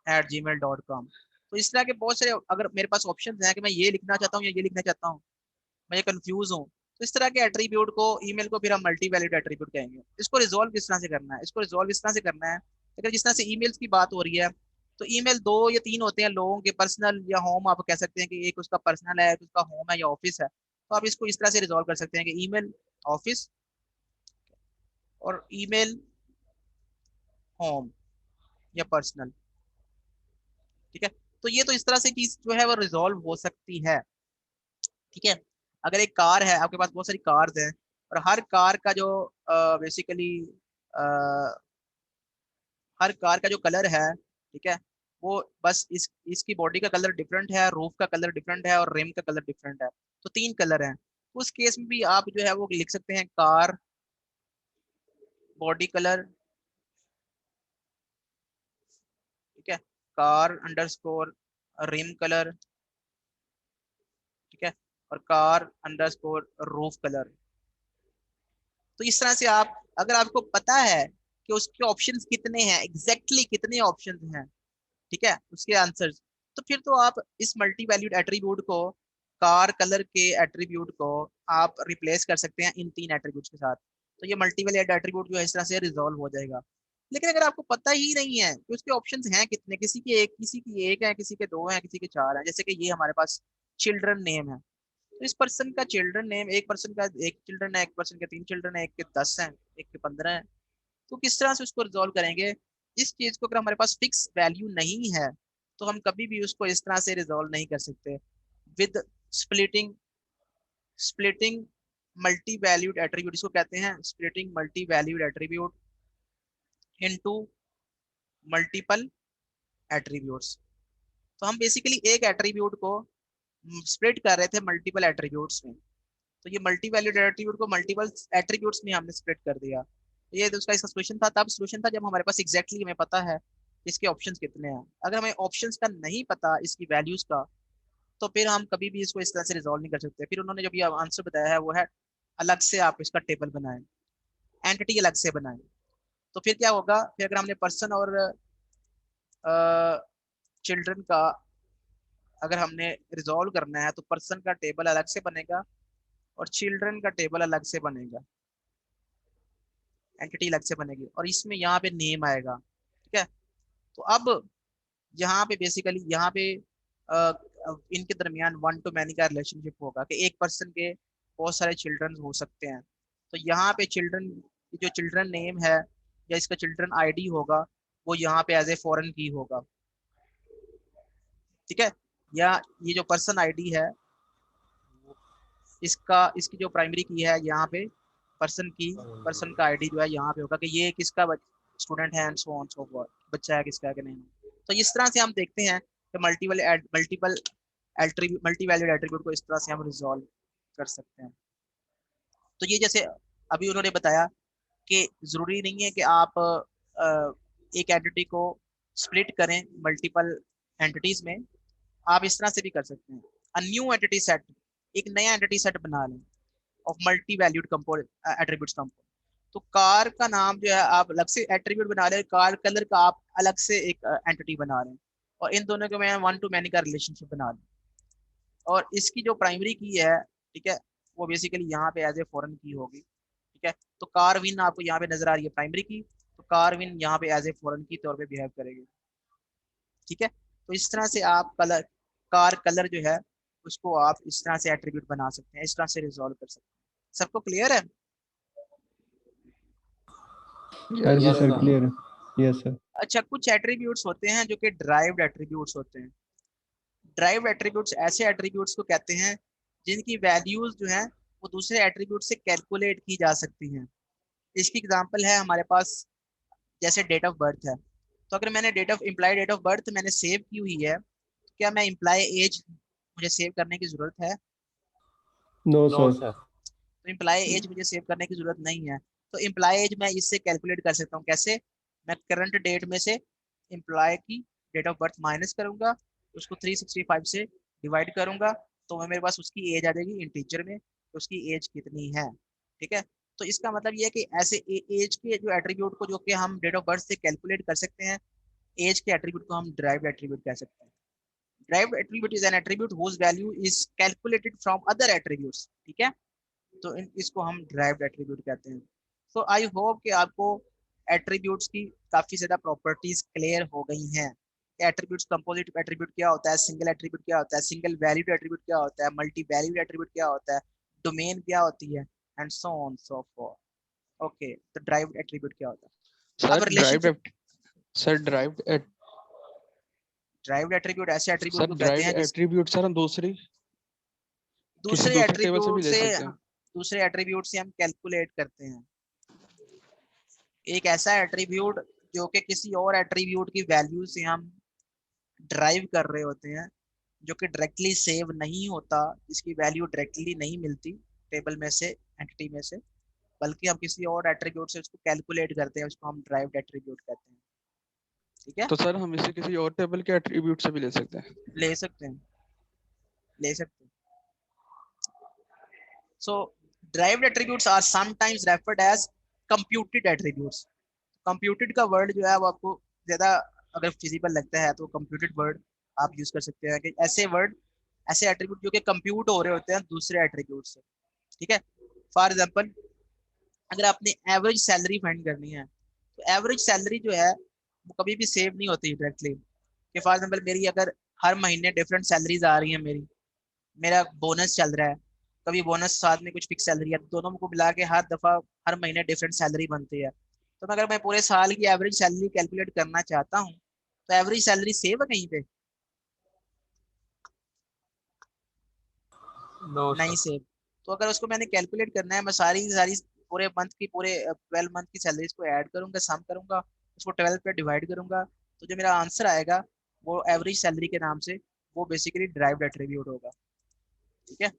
एट gmail.com। तो इस तरह के बहुत सारे अगर मेरे पास ऑप्शन हैं कि मैं ये लिखना चाहता हूँ या ये लिखना चाहता हूँ, मैं ये कंफ्यूज हूँ, तो इस तरह के एट्रीब्यूट को, ईमेल को फिर हम मल्टी वैल्यूड एट्रीब्यूट कहेंगे। इसको रिजॉल्व किस तरह से करना है? इसको रिजॉल्व इस तरह से करना है, अगर जिस तरह से ईमेल्स की बात हो रही है, तो ईमेल 2 या 3 होते हैं लोगों के, पर्सनल या होम, आप कह सकते हैं कि एक उसका पर्सनल है, एक उसका होम है या ऑफिस है। तो आप इसको इस तरह से रिजॉल्व कर सकते हैं कि ईमेल ऑफिस और ईमेल होम या पर्सनल, ठीक है। तो ये तो इस तरह से चीज जो है वो रिजॉल्व हो सकती है, ठीक है। अगर एक कार है, आपके पास बहुत सारी कार्स हैं, और हर कार का जो बेसिकली हर कार का जो कलर है, ठीक है, वो बस इसकी बॉडी का कलर डिफरेंट है, रूफ का कलर डिफरेंट है और रिम का कलर डिफरेंट है, तो 3 कलर हैं। उस केस में भी आप जो है वो लिख सकते हैं कार बॉडी कलर, ठीक है, कार अंडरस्कोर रिम कलर, ठीक है, और कार अंडरस्कोर रूफ कलर। तो इस तरह से आप, अगर आपको पता है कि उसके ऑप्शंस कितने हैं, एग्जैक्टली कितने ऑप्शंस हैं, ठीक है, उसके आंसर्स, तो फिर तो आप इस मल्टी वैल्यूड एट्रीब्यूट को, कार कलर के एट्रीब्यूट को आप रिप्लेस कर सकते हैं इन 3 एट्रीब्यूट्स के साथ। तो ये मल्टी वैल्यूड एट्रीब्यूट जो है इस तरह से रिजॉल्व हो जाएगा। लेकिन अगर आपको पता ही नहीं है कि उसके ऑप्शंस हैं कितने, किसी की एक है, किसी के 2 हैं, किसी के 4 हैं, जैसे कि ये हमारे पास चिल्ड्रन नेम है, तो इस पर्सन का चिल्ड्रन नेम, एक पर्सन का एक चिल्ड्रन है, एक पर्सन के 3 चिल्ड्रन है, एक के 10 हैं, एक के 15 हैं, तो किस तरह से उसको रिजॉल्व करेंगे? इस चीज को अगर हमारे पास फिक्स वैल्यू नहीं है तो हम कभी भी उसको इस तरह से रिजॉल्व नहीं कर सकते। With splitting splitting multi valued attribute, इसको कहते हैं splitting multi valued attribute into multiple attributes. तो हम बेसिकली एक एट्रीब्यूट को स्प्लिट कर रहे थे मल्टीपल एट्रीब्यूट्स में, तो ये मल्टी वैल्यूड एट्रीब्यूट को मल्टीपल एट्रीब्यूट्स में हमने स्प्लिट कर दिया। ये तो उसका इसका सोल्यूशन था, तब सोल्यूशन था जब हमारे पास एग्जैक्टली हमें पता है इसके ऑप्शंस कितने हैं। अगर हमें ऑप्शंस का नहीं पता, इसकी वैल्यूज का, तो फिर हम कभी भी इसको इस तरह से रिजॉल्व नहीं कर सकते। फिर उन्होंने जब ये आंसर बताया है वो है अलग से आप इसका टेबल बनाएं, एंटिटी अलग से बनाएं। तो फिर क्या होगा? फिर अगर हमने पर्सन और चिल्ड्रन का अगर हमने रिजॉल्व करना है, तो पर्सन का टेबल अलग से बनेगा और चिल्ड्रन का टेबल अलग से बनेगा, एंटिटी अलग से बनेगी, और इसमें यहाँ पे नेम आएगा, ठीक है। तो अब यहाँ पे बेसिकली यहाँ पे अ, इनके दरमियान 1 to many का रिलेशनशिप होगा कि एक पर्सन के बहुत सारे चिल्ड्रन हो सकते हैं। तो यहाँ पे चिल्ड्रन, जो चिल्ड्रन नेम है या इसका चिल्ड्रन आईडी होगा वो यहाँ पे एज ए फॉरेन की होगा, ठीक है। या ये जो पर्सन आईडी है इसकी जो प्राइमरी की है यहाँ पे पर्सन का आईडी जो है यहाँ पे होगा कि ये किसका स्टूडेंट है and so on so forth, बच्चा है किसका है कि नहीं। तो इस तरह से हम देखते हैं कि मल्टी वैल्यूड एट्रीब्यूट को इस तरह से हम रिजॉल्व कर सकते हैं। तो ये जैसे अभी उन्होंने बताया कि जरूरी नहीं है कि आप एक एंटिटी को स्प्लिट करें मल्टीपल एंटिटीज में, आप इस तरह से भी कर सकते हैं। अ न्यू एंटिटी सेट, एक नया एंटिटी सेट बना लें of multi valued attributes component. तो कार का नाम जो है आप अलग से एट्रीब्यूट बना लें, कार कलर का आप अलग से एक एंटिटी बना लें, और इन दोनों को मैं वन टू मैनी का रिलेशनशिप बना लें। और इसकी जो प्राइमरी की है, ठीक है, वो बेसिकली यहाँ पे एज ए फॉरेन की होगी, ठीक है। तो कार विन आपको यहाँ पे नजर आ रही है प्राइमरी की, तो कार विन यहाँ पे एज ए फॉरेन की तौर पे बिहेव करेगी, ठीक है। तो इस तरह से आप कार कलर जो है उसको आप इस तरह से एट्रीब्यूट बना सकते हैं, इस तरह से रिजॉल्व कर सकते हैं। सबको क्लियर है? सर जी यस सर सर। क्लियर है। Yes sir. अच्छा, कुछ एट्रीब्यूट्स होते हैं जो कि ड्राइव्ड एट्रीब्यूट्स होते हैं। ड्राइव्ड एट्रीब्यूट्स ऐसे एट्रीब्यूट्स को कहते हैं जिनकी वैल्यूज जो है वो दूसरे एट्रीब्यूट से कैलकुलेट की जा सकती हैं। इसकी एग्जांपल है हमारे पास, जैसे डेट ऑफ बर्थ है। तो अगर मैंने इम्प्लाई डेट ऑफ बर्थ मैंने सेव की हुई है, तो क्या मैं इम्प्लाई एज मुझे सेव करने की जरूरत है? No no sir. सर। तो इम्प्लाई एज मुझे सेव करने की जरूरत नहीं है। तो इम्प्लाई एज मैं इससे कैलकुलेट कर सकता हूँ। कैसे? मैं करंट डेट में से इम्प्लाई की डेट ऑफ बर्थ माइनस करूंगा, उसको 365 से डिवाइड करूंगा, तो मेरे पास उसकी एज आ जाएगी इंटीजर में, तो उसकी एज कितनी है, ठीक है। तो इसका मतलब ये है कि ऐसे एज के जो एट्रीब्यूट को जो कि हम डेट ऑफ बर्थ से कैलकुलेट कर सकते हैं, एज के एट्रीब्यूट को हम ड्राइव्ड एट्रीब्यूट कह सकते हैं। Derived attribute is an attribute whose value is calculated from other attributes, ठीक है। तो इसको हम ड्राइव्ड एट्रीब्यूट कहते हैं। तो आई होप कि आपको एट्रीब्यूट्स की काफी ज्यादा प्रॉपर्टीज क्लियर हो गई हैं। एट्रीब्यूट्स, कंपोजिट एट्रीब्यूट क्या होता है, सिंगल एट्रीब्यूट क्या होता है, सिंगल वैल्यूड एट्रीब्यूट क्या होता है, मल्टी वैल्यूड एट्रीब्यूट क्या होता है, डोमेन क्या होती है, and so on so forth. Okay, तो ड्राइव्ड एट्रीब्यूट क्या होता है? अब सर रिलेशनशिप। ड्राइव्ड एट्रीब्यूट ऐसे एट्रीब्यूट को कहते ड्राइव्ड हैं जिस एट्रीब्यूट सर हम किसी दूसरे दूसरे टेबल से भी एट्रीब्यूट ले से सकते हैं। हम कैलकुलेट करते हैं। एक ऐसा एट्रीब्यूट जो कि किसी और एट्रीब्यूट की वैल्यू से हम ड्राइव कर रहे होते हैं, जो कि डायरेक्टली सेव नहीं होता, जिसकी वैल्यू डायरेक्टली नहीं मिलती टेबल में से, एंटिटी में से, बल्कि हम किसी और एट्रीब्यूट से उसको कैलकुलेट करते हैं, उसको हम ड्राइव्ड एट्रीब्यूट कहते हैं, ठीक है। तो सर हम इसे किसी और टेबल के एट्रीब्यूट से भी ले सकते हैं। ले सकते हैं, ले सकते हैं। So derived attributes are sometimes referred as computed attributes. Computed का वर्ड जो है वो आपको ज्यादा अगर फिजिबल लगता है तो कंप्यूटेड वर्ड आप यूज कर सकते हैं कि ऐसे एट्रीब्यूट जो कि कंप्यूट हो रहे होते हैं दूसरे एट्रीब्यूट से, ठीक है। फॉर एग्जांपल, अगर आपने एवरेज सैलरी फाइंड करनी है, तो एवरेज सैलरी जो है वो कभी भी सेव नहीं होती डायरेक्टली। कि फॉर एग्जांपल मेरी अगर हर महीने डिफरेंट सैलरीज आ रही है, मेरा बोनस चल रहा है, कभी बोनस साथ में कुछ फिक्स सैलरी है, दोनों को मिला के हर दफा हर महीने डिफरेंट सैलरी बनती है। तो अगर मैं पूरे साल की एवरेज सैलरी कैलकुलेट करना चाहता हूँ, तो एवरेज सैलरी सेव है कहीं पे? नो नहीं सर। सेव। तो अगर उसको मैंने कैलकुलेट करना है, मैं सारी सारी पूरे मंथ की, पूरे 12 मंथ की सैलरीज को ऐड करूंगा, सम करूंगा, उसको 12 पे डिवाइड करूंगा, तो जो मेरा आंसर आएगा वो एवरेज सैलरी के नाम से, वो बेसिकली ड्राइव्ड एट्रीब्यूट होगा, ठीक है।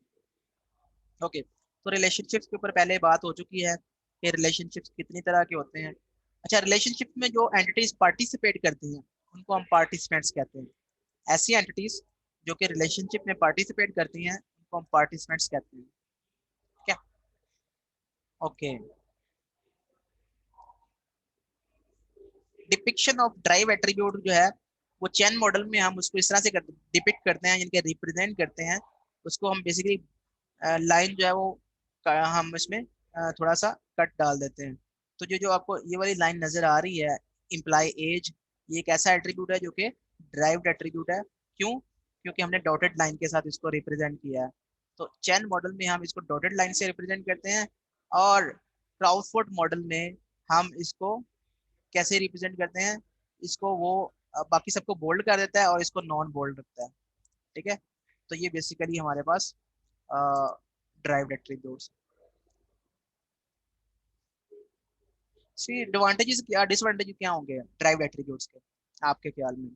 ओके, तो रिलेशनशिप्स के ऊपर पहले बात हो चुकी है कि रिलेशनशिप्स कितनी तरह के होते हैं। अच्छा, रिलेशनशिप में जो एंटिटीज पार्टिसिपेट करती हैं उनको हम पार्टिसिपेंट्स कहते हैं। ऐसी एंटिटीज जो कि रिलेशनशिप में पार्टिसिपेट करती हैं उनको हम पार्टिसिपेंट्स कहते हैं, क्या? Okay, depiction of drive attribute जो है वो चेन मॉडल में हम उसको इस तरह से डिपिक्ट करते हैं, जिनके रिप्रेजेंट करते हैं, उसको हम बेसिकली लाइन जो है वो हम इसमें थोड़ा सा कट डाल देते हैं। तो जो जो आपको ये वाली लाइन नजर आ रही है, इम्प्लाई एज, ये एक ऐसा एट्रीब्यूट है जो कि ड्राइव्ड एट्रीब्यूट है। क्यों? क्योंकि हमने डॉटेड लाइन के साथ इसको रिप्रेजेंट किया है। तो चैन मॉडल में हम इसको डॉटेड लाइन से रिप्रेजेंट करते हैं, और क्राउडफोर्ड मॉडल में हम इसको कैसे रिप्रेजेंट करते हैं इसको, वो बाकी सबको बोल्ड कर देता है और इसको नॉन बोल्ड रखता है। ठीक है, तो ये बेसिकली हमारे पास ड्राइव्ड एट्रीब्यूट्स। सी एडवांटेजेस क्या, डिसएडवांटेज क्या होंगे ड्राइव्ड एट्रीब्यूट्स के आपके ख्याल में?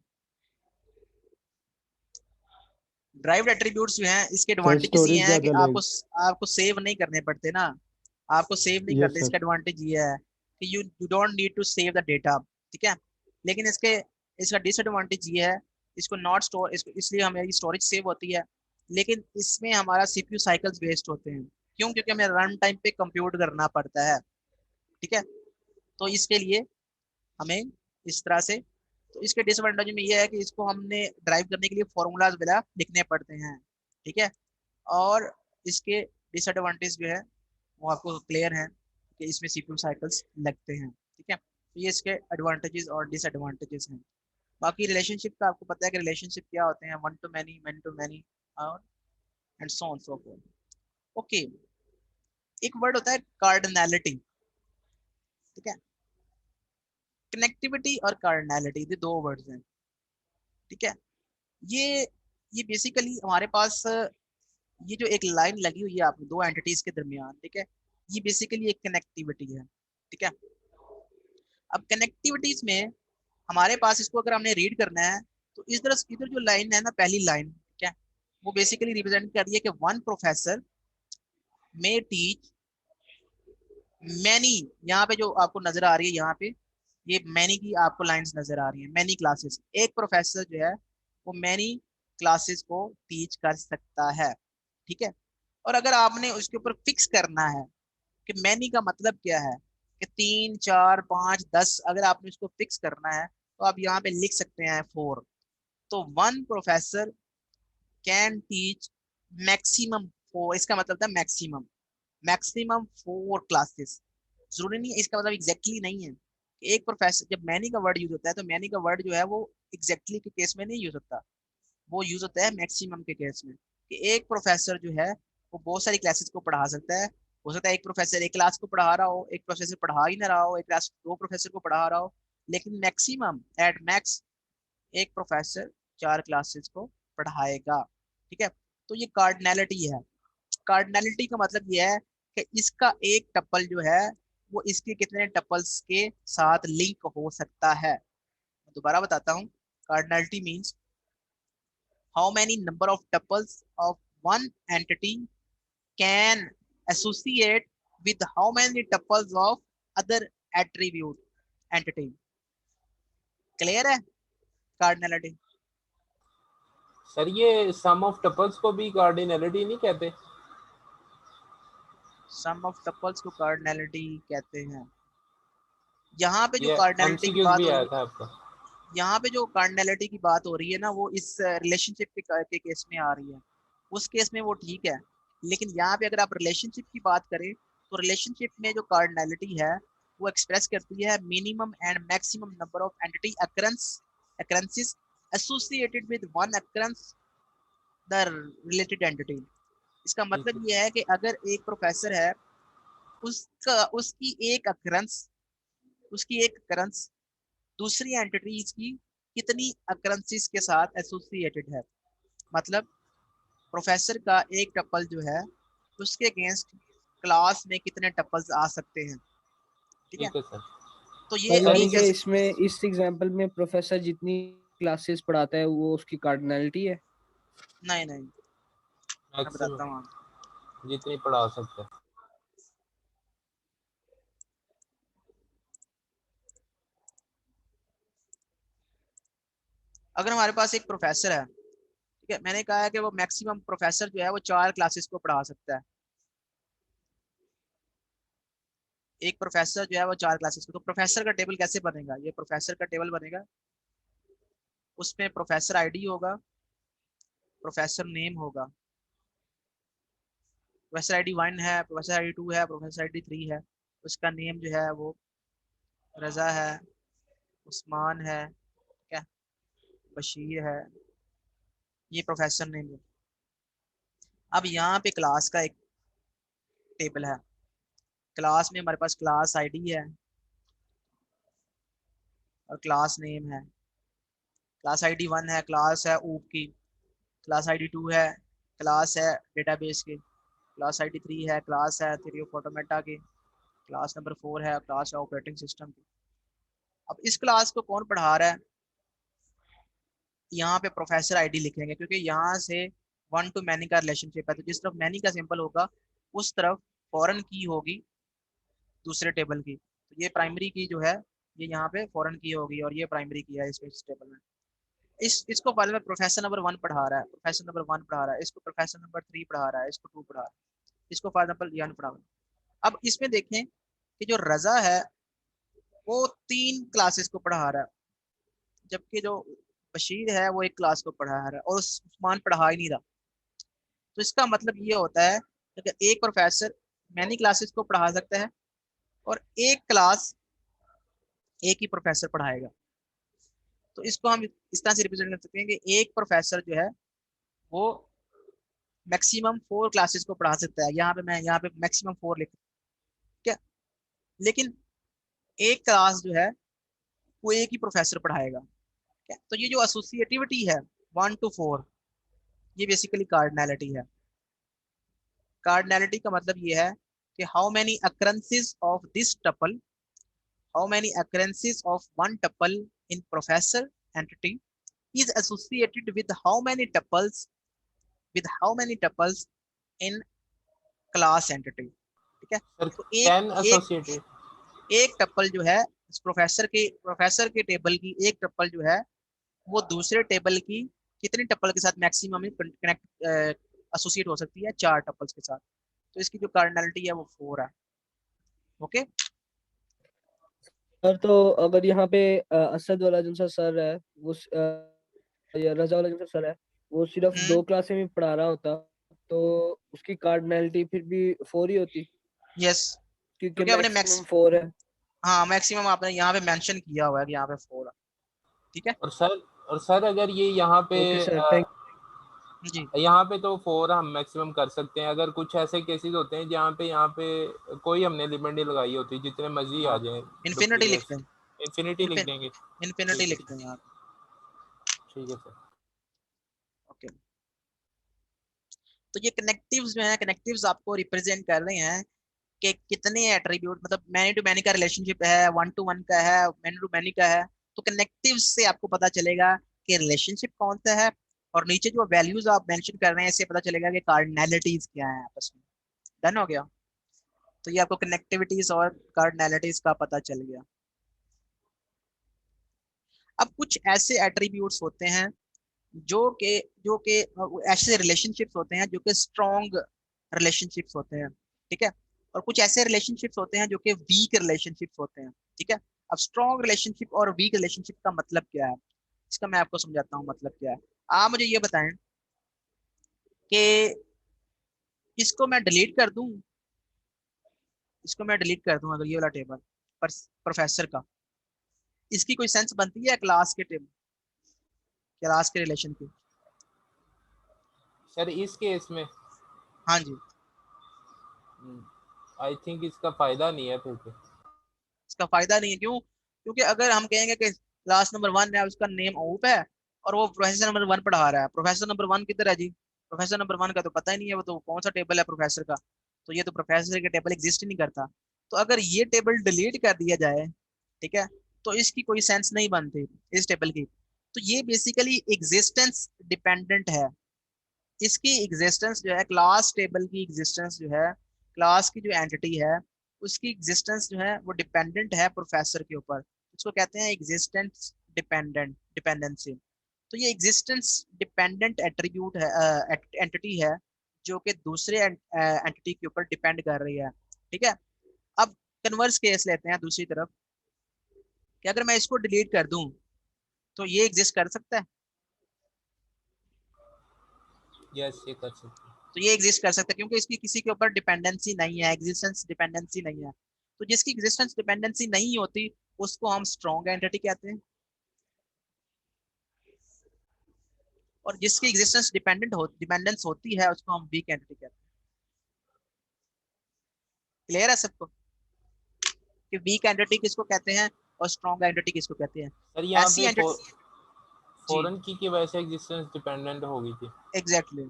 ड्राइव्ड एट्रीब्यूट्स जो हैं इसके सर एडवांटेजेस ये स्टोरेज हैं कि ज्यादा आपको लेगी। आपको सेव नहीं करने पड़ते ना, आपको सेव नहीं यस करते। सर। इसका एडवांटेज ये है कि you don't need to save the data. ठीक है, लेकिन इसका डिसएडवांटेज ये है, इसको नॉट स्टोर, इसको इसलिए हमारी स्टोरेज सेव होती है, लेकिन इसमें हमारा सीपीयू साइकिल्स वेस्ट होते हैं। क्यों? क्योंकि हमें रन टाइम पे कंप्यूट करना पड़ता है। ठीक है, तो इसके लिए हमें इस तरह से, तो इसके डिसएडवांटेज में ये है कि इसको हमने ड्राइव करने के लिए फॉर्मूलाज वगैरह लिखने पड़ते हैं। ठीक है, और इसके डिसएडवांटेज जो है वो आपको क्लियर है कि इसमें सीपीयू साइकिल्स लगते हैं। ठीक है, तो ये इसके एडवांटेजेस और डिसएडवांटेजेस हैं। बाकी रिलेशनशिप का आपको पता है कि रिलेशनशिप क्या होते हैं, one to many, many to many, और and so on so forth. Okay, एक वर्ड होता है कार्डिनैलिटी। ठीक है, कनेक्टिविटी और कार्डिनैलिटी, ये दो वर्ड्स हैं। ठीक है, ये ये बेसिकली हमारे पास ये जो एक लाइन लगी हुई है आपको दो एंटिटीज के दरमियान, ठीक है, ये बेसिकली एक कनेक्टिविटी है। ठीक है, अब कनेक्टिविटीज में हमारे पास इसको अगर हमने रीड करना है तो इधर जो लाइन है ना, पहली लाइन, ठीक है, वो बेसिकली रिप्रेजेंट कर रही है कि वन प्रोफेसर मे टीच मैनी, यहाँ पे जो आपको नजर आ रही है, यहाँ पे ये मैनी की आपको लाइंस नजर आ रही है, मैनी क्लासेस। एक प्रोफेसर जो है वो मैनी क्लासेस को टीच कर सकता है। ठीक है, और अगर आपने उसके ऊपर फिक्स करना है कि मैनी का मतलब क्या है, कि 3 4 5 10, अगर आपने उसको फिक्स करना है तो आप यहाँ पे लिख सकते हैं 4। तो one professor can teach maximum 4, इसका मतलब था मैक्सिमम, मैक्सिमम 4 क्लासेस। जरूरी नहीं है, इसका मतलब एग्जैक्टली नहीं है कि एक प्रोफेसर, जब मैनी का वर्ड यूज होता है तो मैनी का वर्ड जो है वो एग्जैक्टली के केस में नहीं यूज होता, वो यूज होता है मैक्सिमम के केस में, कि एक प्रोफेसर जो है वो बहुत सारी क्लासेस को पढ़ा सकता है। हो सकता है एक प्रोफेसर एक क्लास को पढ़ा रहा हो, एक प्रोफेसर पढ़ा ही ना रहा हो, एक क्लास 2 प्रोफेसर को पढ़ा रहा हो, लेकिन मैक्सिमम एट मैक्स एक प्रोफेसर 4 क्लासेस को पढ़ाएगा। ठीक है, तो ये कार्डिनैलिटी है। कार्डिनैलिटी का मतलब ये है कि इसका एक टपल जो है वो इसके कितने टपल्स के साथ लिंक हो सकता है। मैं दोबारा बताता हूँ, cardinality means how many number of tuples of one entity can associate with how many tuples of other attribute entity। Clear है कार्डिनैलिटी? सर ये सम ऑफ टपल्स को भी कार्डिनैलिटी नहीं कहते? सम ऑफ टपल्स को कार्डिनैलिटी कहते हैं। यहाँ पे जो ये कार्डिनैलिटी की एमसीक्यूज बात भी हो आया रही था आपका। है, यहाँ पे जो कार्डिनैलिटी की बात हो रही है ना, वो इस रिलेशनशिप के केस में आ रही है। उस केस में वो ठीक है, लेकिन यहाँ पे अगर आप रिलेशनशिप की बात करें तो रिलेशनशिप में जो कार्डिनैलिटी है वो एक्सप्रेस करती है minimum and maximum number of entity occurrences associated with one occurrence the related entity. इसका मतलब ये है कि अगर एक प्रोफेसर है, उसका उसकी एक अकरेंस दूसरी एंटिटीज की कितनी अकरेंसेस के साथ एसोसिएटेड है। मतलब प्रोफेसर का एक टपल जो है उसके अगेंस्ट क्लास में कितने टपल्स आ सकते हैं। ठीक है, ठीक है सर। तो सर ये यानी कि जैसे, इसमें इस एग्जांपल में प्रोफेसर जितनी क्लासेस पढ़ाता है वो उसकी कार्डिनैलिटी है। नहीं नहीं, मैं बताता हूँ आपको। मैक्सिमम जितनी पढ़ा सकते हैं। अगर हमारे पास एक प्रोफेसर है, ठीक है, मैंने कहा है कि वो मैक्सिमम प्रोफेसर जो है वो 4 क्लासेस को पढ़ा सकता है। एक प्रोफेसर जो है वो 4 क्लासेस को, तो प्रोफेसर का टेबल कैसे बनेगा? ये प्रोफेसर का टेबल बनेगा, उसमें प्रोफेसर आईडी होगा, प्रोफेसर नेम होगा, प्रोफेसर आईडी 1 है, प्रोफेसर आईडी 2 है, प्रोफेसर आईडी 3 है, उसका नेम जो है वो रजा है, उस्मान है, ठीक है, बशीर है, ये प्रोफेसर नेम है। अब यहाँ पे क्लास का एक टेबल है, क्लास में हमारे पास क्लास आईडी है, और क्लास नेम है, क्लास आईडी 1 है, क्लास है ऊप की, क्लास आईडी 2 है, क्लास है डेटाबेस की, क्लास आईडी 3 है, क्लास है थ्योरी ऑफ ऑटोमेटा की, क्लास नंबर 4 है क्लास है ऑपरेटिंग सिस्टम की। अब इस क्लास को कौन पढ़ा रहा है, यहाँ पे प्रोफेसर आईडी लिखेंगे क्योंकि यहाँ से वन टू मैनी का रिलेशनशिप है, तो जिस तरफ मैनी का सिंबल होगा उस तरफ फॉरेन की होगी दूसरे टेबल की। तो ये प्राइमरी की जो है ये यहाँ पे फॉरेन की होगी और ये प्राइमरी की है इस टेबल में। इसको बाद में प्रोफेसर नंबर 1 पढ़ा रहा है, प्रोफेसर नंबर 1 पढ़ा रहा है, इसको प्रोफेसर नंबर 3 पढ़ा रहा है, इसको 2 पढ़ा रहा है, इसको फॉर एग्जाम्पल यान पढ़ा रहा है। अब इसमें देखें कि जो रजा है वो 3 क्लासेस को पढ़ा रहा है, जबकि जो बशीर है वो एक क्लास को पढ़ा रहा है और उस्मान पढ़ा ही नहीं रहा। तो इसका मतलब ये होता है कि एक प्रोफेसर मैनी क्लासेस को पढ़ा सकता है और एक क्लास एक ही प्रोफेसर पढ़ाएगा। तो इसको हम इस तरह से रिप्रेजेंट कर सकते हैं कि एक प्रोफेसर जो है वो मैक्सिमम 4 क्लासेस को पढ़ा सकता है। मैं यहाँ पे मैक्सिमम 4 लिख, क्या, लेकिन एक क्लास जो है वो एक ही प्रोफेसर पढ़ाएगा। क्या, तो ये जो एसोसिएटिविटी है 1 to 4 ये बेसिकली कार्डिनैलिटी है। कार्डिनैलिटी का मतलब ये है कि how many occurrences of this tuple, how many occurrences of one tuple in professor entity is associated with how many tuples in class entity। ठीक है, सर तो कैन एसोसिएटेड एक टपल जो है इस प्रोफेसर के टेबल की एक टपल जो है वो दूसरे टेबल की कितने टपल के साथ मैक्सिमम कनेक्ट एसोसिएट हो सकती है, 4 टपल्स के साथ। तो इसकी जो कार्डिनैलिटी है वो 4 है। ओके, सर तो अगर यहाँ पे असद वाला जो सा सर है वो या रजा वाला जो सा सर है वो सिर्फ 2 क्लासें में पढ़ा रहा होता तो उसकी कार्डिनैलिटी फिर भी 4 ही होती, यस, क्योंकि क्योंकि आपने मैक्सिमम 4 है। हाँ मैक्सिमम आपने यहाँ पे मेंशन किया हुआ है कि यहाँ पे 4 है। ठीक है और सर अगर ये यहाँ पे ओके सर, थैंक जी, यहाँ पे तो 4 हम मैक्सिमम कर सकते हैं। अगर कुछ ऐसे केसेस होते हैं यहाँ पे कोई हमने लिमिट नहीं लगाई होती, जितने मर्जी आ हाँ जाए इन्फिनिटी लिखते डुप्लीकेट्स, हैं, इन्फिनिटी लिख देंगे। इन्फिनिटी ठीक है लिखते हैं यहाँ। ठीक है सर। ओके, तो ये कनेक्टिव्स जो है, कनेक्टिव्स आपको रिप्रेजेंट कर रहे हैं कि कितने एट्रीब्यूट, मतलब मैनी टू मैनी का रिलेशनशिप है, 1 to 1 का है, मैनी टू मैनी का है। तो कनेक्टिव्स से आपको पता चलेगा कि रिलेशनशिप कौन सा है, और नीचे जो वैल्यूज आप मेंशन कर रहे हैं इससे पता चलेगा कि कार्डिनैलिटीज क्या है आपस में। डन हो गया, तो ये आपको कनेक्टिविटीज और कार्डिनैलिटीज का पता चल गया। अब कुछ ऐसे एट्रीब्यूट्स होते हैं जो कि ऐसे रिलेशनशिप्स होते हैं जो कि स्ट्रॉन्ग रिलेशनशिप्स होते हैं। ठीक है, और कुछ ऐसे रिलेशनशिप्स होते हैं जो कि वीक रिलेशनशिप्स होते हैं। ठीक है, अब स्ट्रॉन्ग रिलेशनशिप और वीक रिलेशनशिप का मतलब क्या है, इसका मैं आपको समझाता हूँ मतलब क्या है। आप मुझे ये बताएं कि इसको मैं डिलीट कर दूं, इसको मैं डिलीट कर दूं अगर ये वाला टेबल पर प्रोफेसर का, इसकी कोई सेंस बनती है क्लास के टेबल, क्लास के रिलेशन की? सर इस केस में हाँ जी, आई थिंक इसका फायदा नहीं है फिर तो। इसका फायदा नहीं है, क्यों? क्योंकि अगर हम कहेंगे कि क्लास नंबर 1 है उसका नेम ओप है और वो प्रोफेसर नंबर 1 पढ़ा रहा है, प्रोफेसर नंबर 1 किधर है जी? प्रोफेसर नंबर 1 का तो पता ही नहीं है, वो तो कौन सा टेबल है प्रोफेसर का, तो ये तो प्रोफेसर का टेबल एग्जिस्ट ही नहीं करता। तो अगर ये टेबल डिलीट कर दिया जाए, ठीक है, तो इसकी कोई सेंस नहीं बनती इस टेबल की। तो ये बेसिकली एग्जिस्टेंस डिपेंडेंट है, इसकी एग्जिस्टेंस जो है, क्लास टेबल की एग्जिस्टेंस जो है, क्लास की जो एंटिटी है उसकी एग्जिस्टेंस जो है वो डिपेंडेंट है प्रोफेसर के ऊपर। इसको कहते हैं एग्जिस्टेंस डिपेंडेंसी। तो ये एग्जिस्टेंस डिपेंडेंट एट्रीब्यूट है, एंटिटी है जो कि दूसरे एंटिटी के ऊपर डिपेंड कर रही है। ठीक है, अब कन्वर्स केस लेते हैं दूसरी तरफ कि अगर मैं इसको डिलीट कर दूं तो ये एग्जिस्ट कर सकता है? यस ये कर सकते हैं। तो ये एग्जिस्ट कर सकता है क्योंकि इसकी किसी के ऊपर डिपेंडेंसी नहीं है, एग्जिस्टेंस डिपेंडेंसी नहीं है। तो जिसकी एग्जिस्टेंस डिपेंडेंसी नहीं होती उसको हम स्ट्रॉन्ग एंटिटी कहते हैं, और जिसकी एग्जिस्टेंस डिपेंडेंस होती है उसको हम वीक एंटिटी कहते हैं। क्लियर है सबको कि वीक एंटिटी किसको कहते हैं और स्ट्रॉन्ग एंटिटी किसको कहते हैं? सर यहाँ ऐसी पे एंटिटी जी फॉरेन की वजह से एग्जिस्टेंस डिपेंडेंट हो गई थी। एग्जैक्टली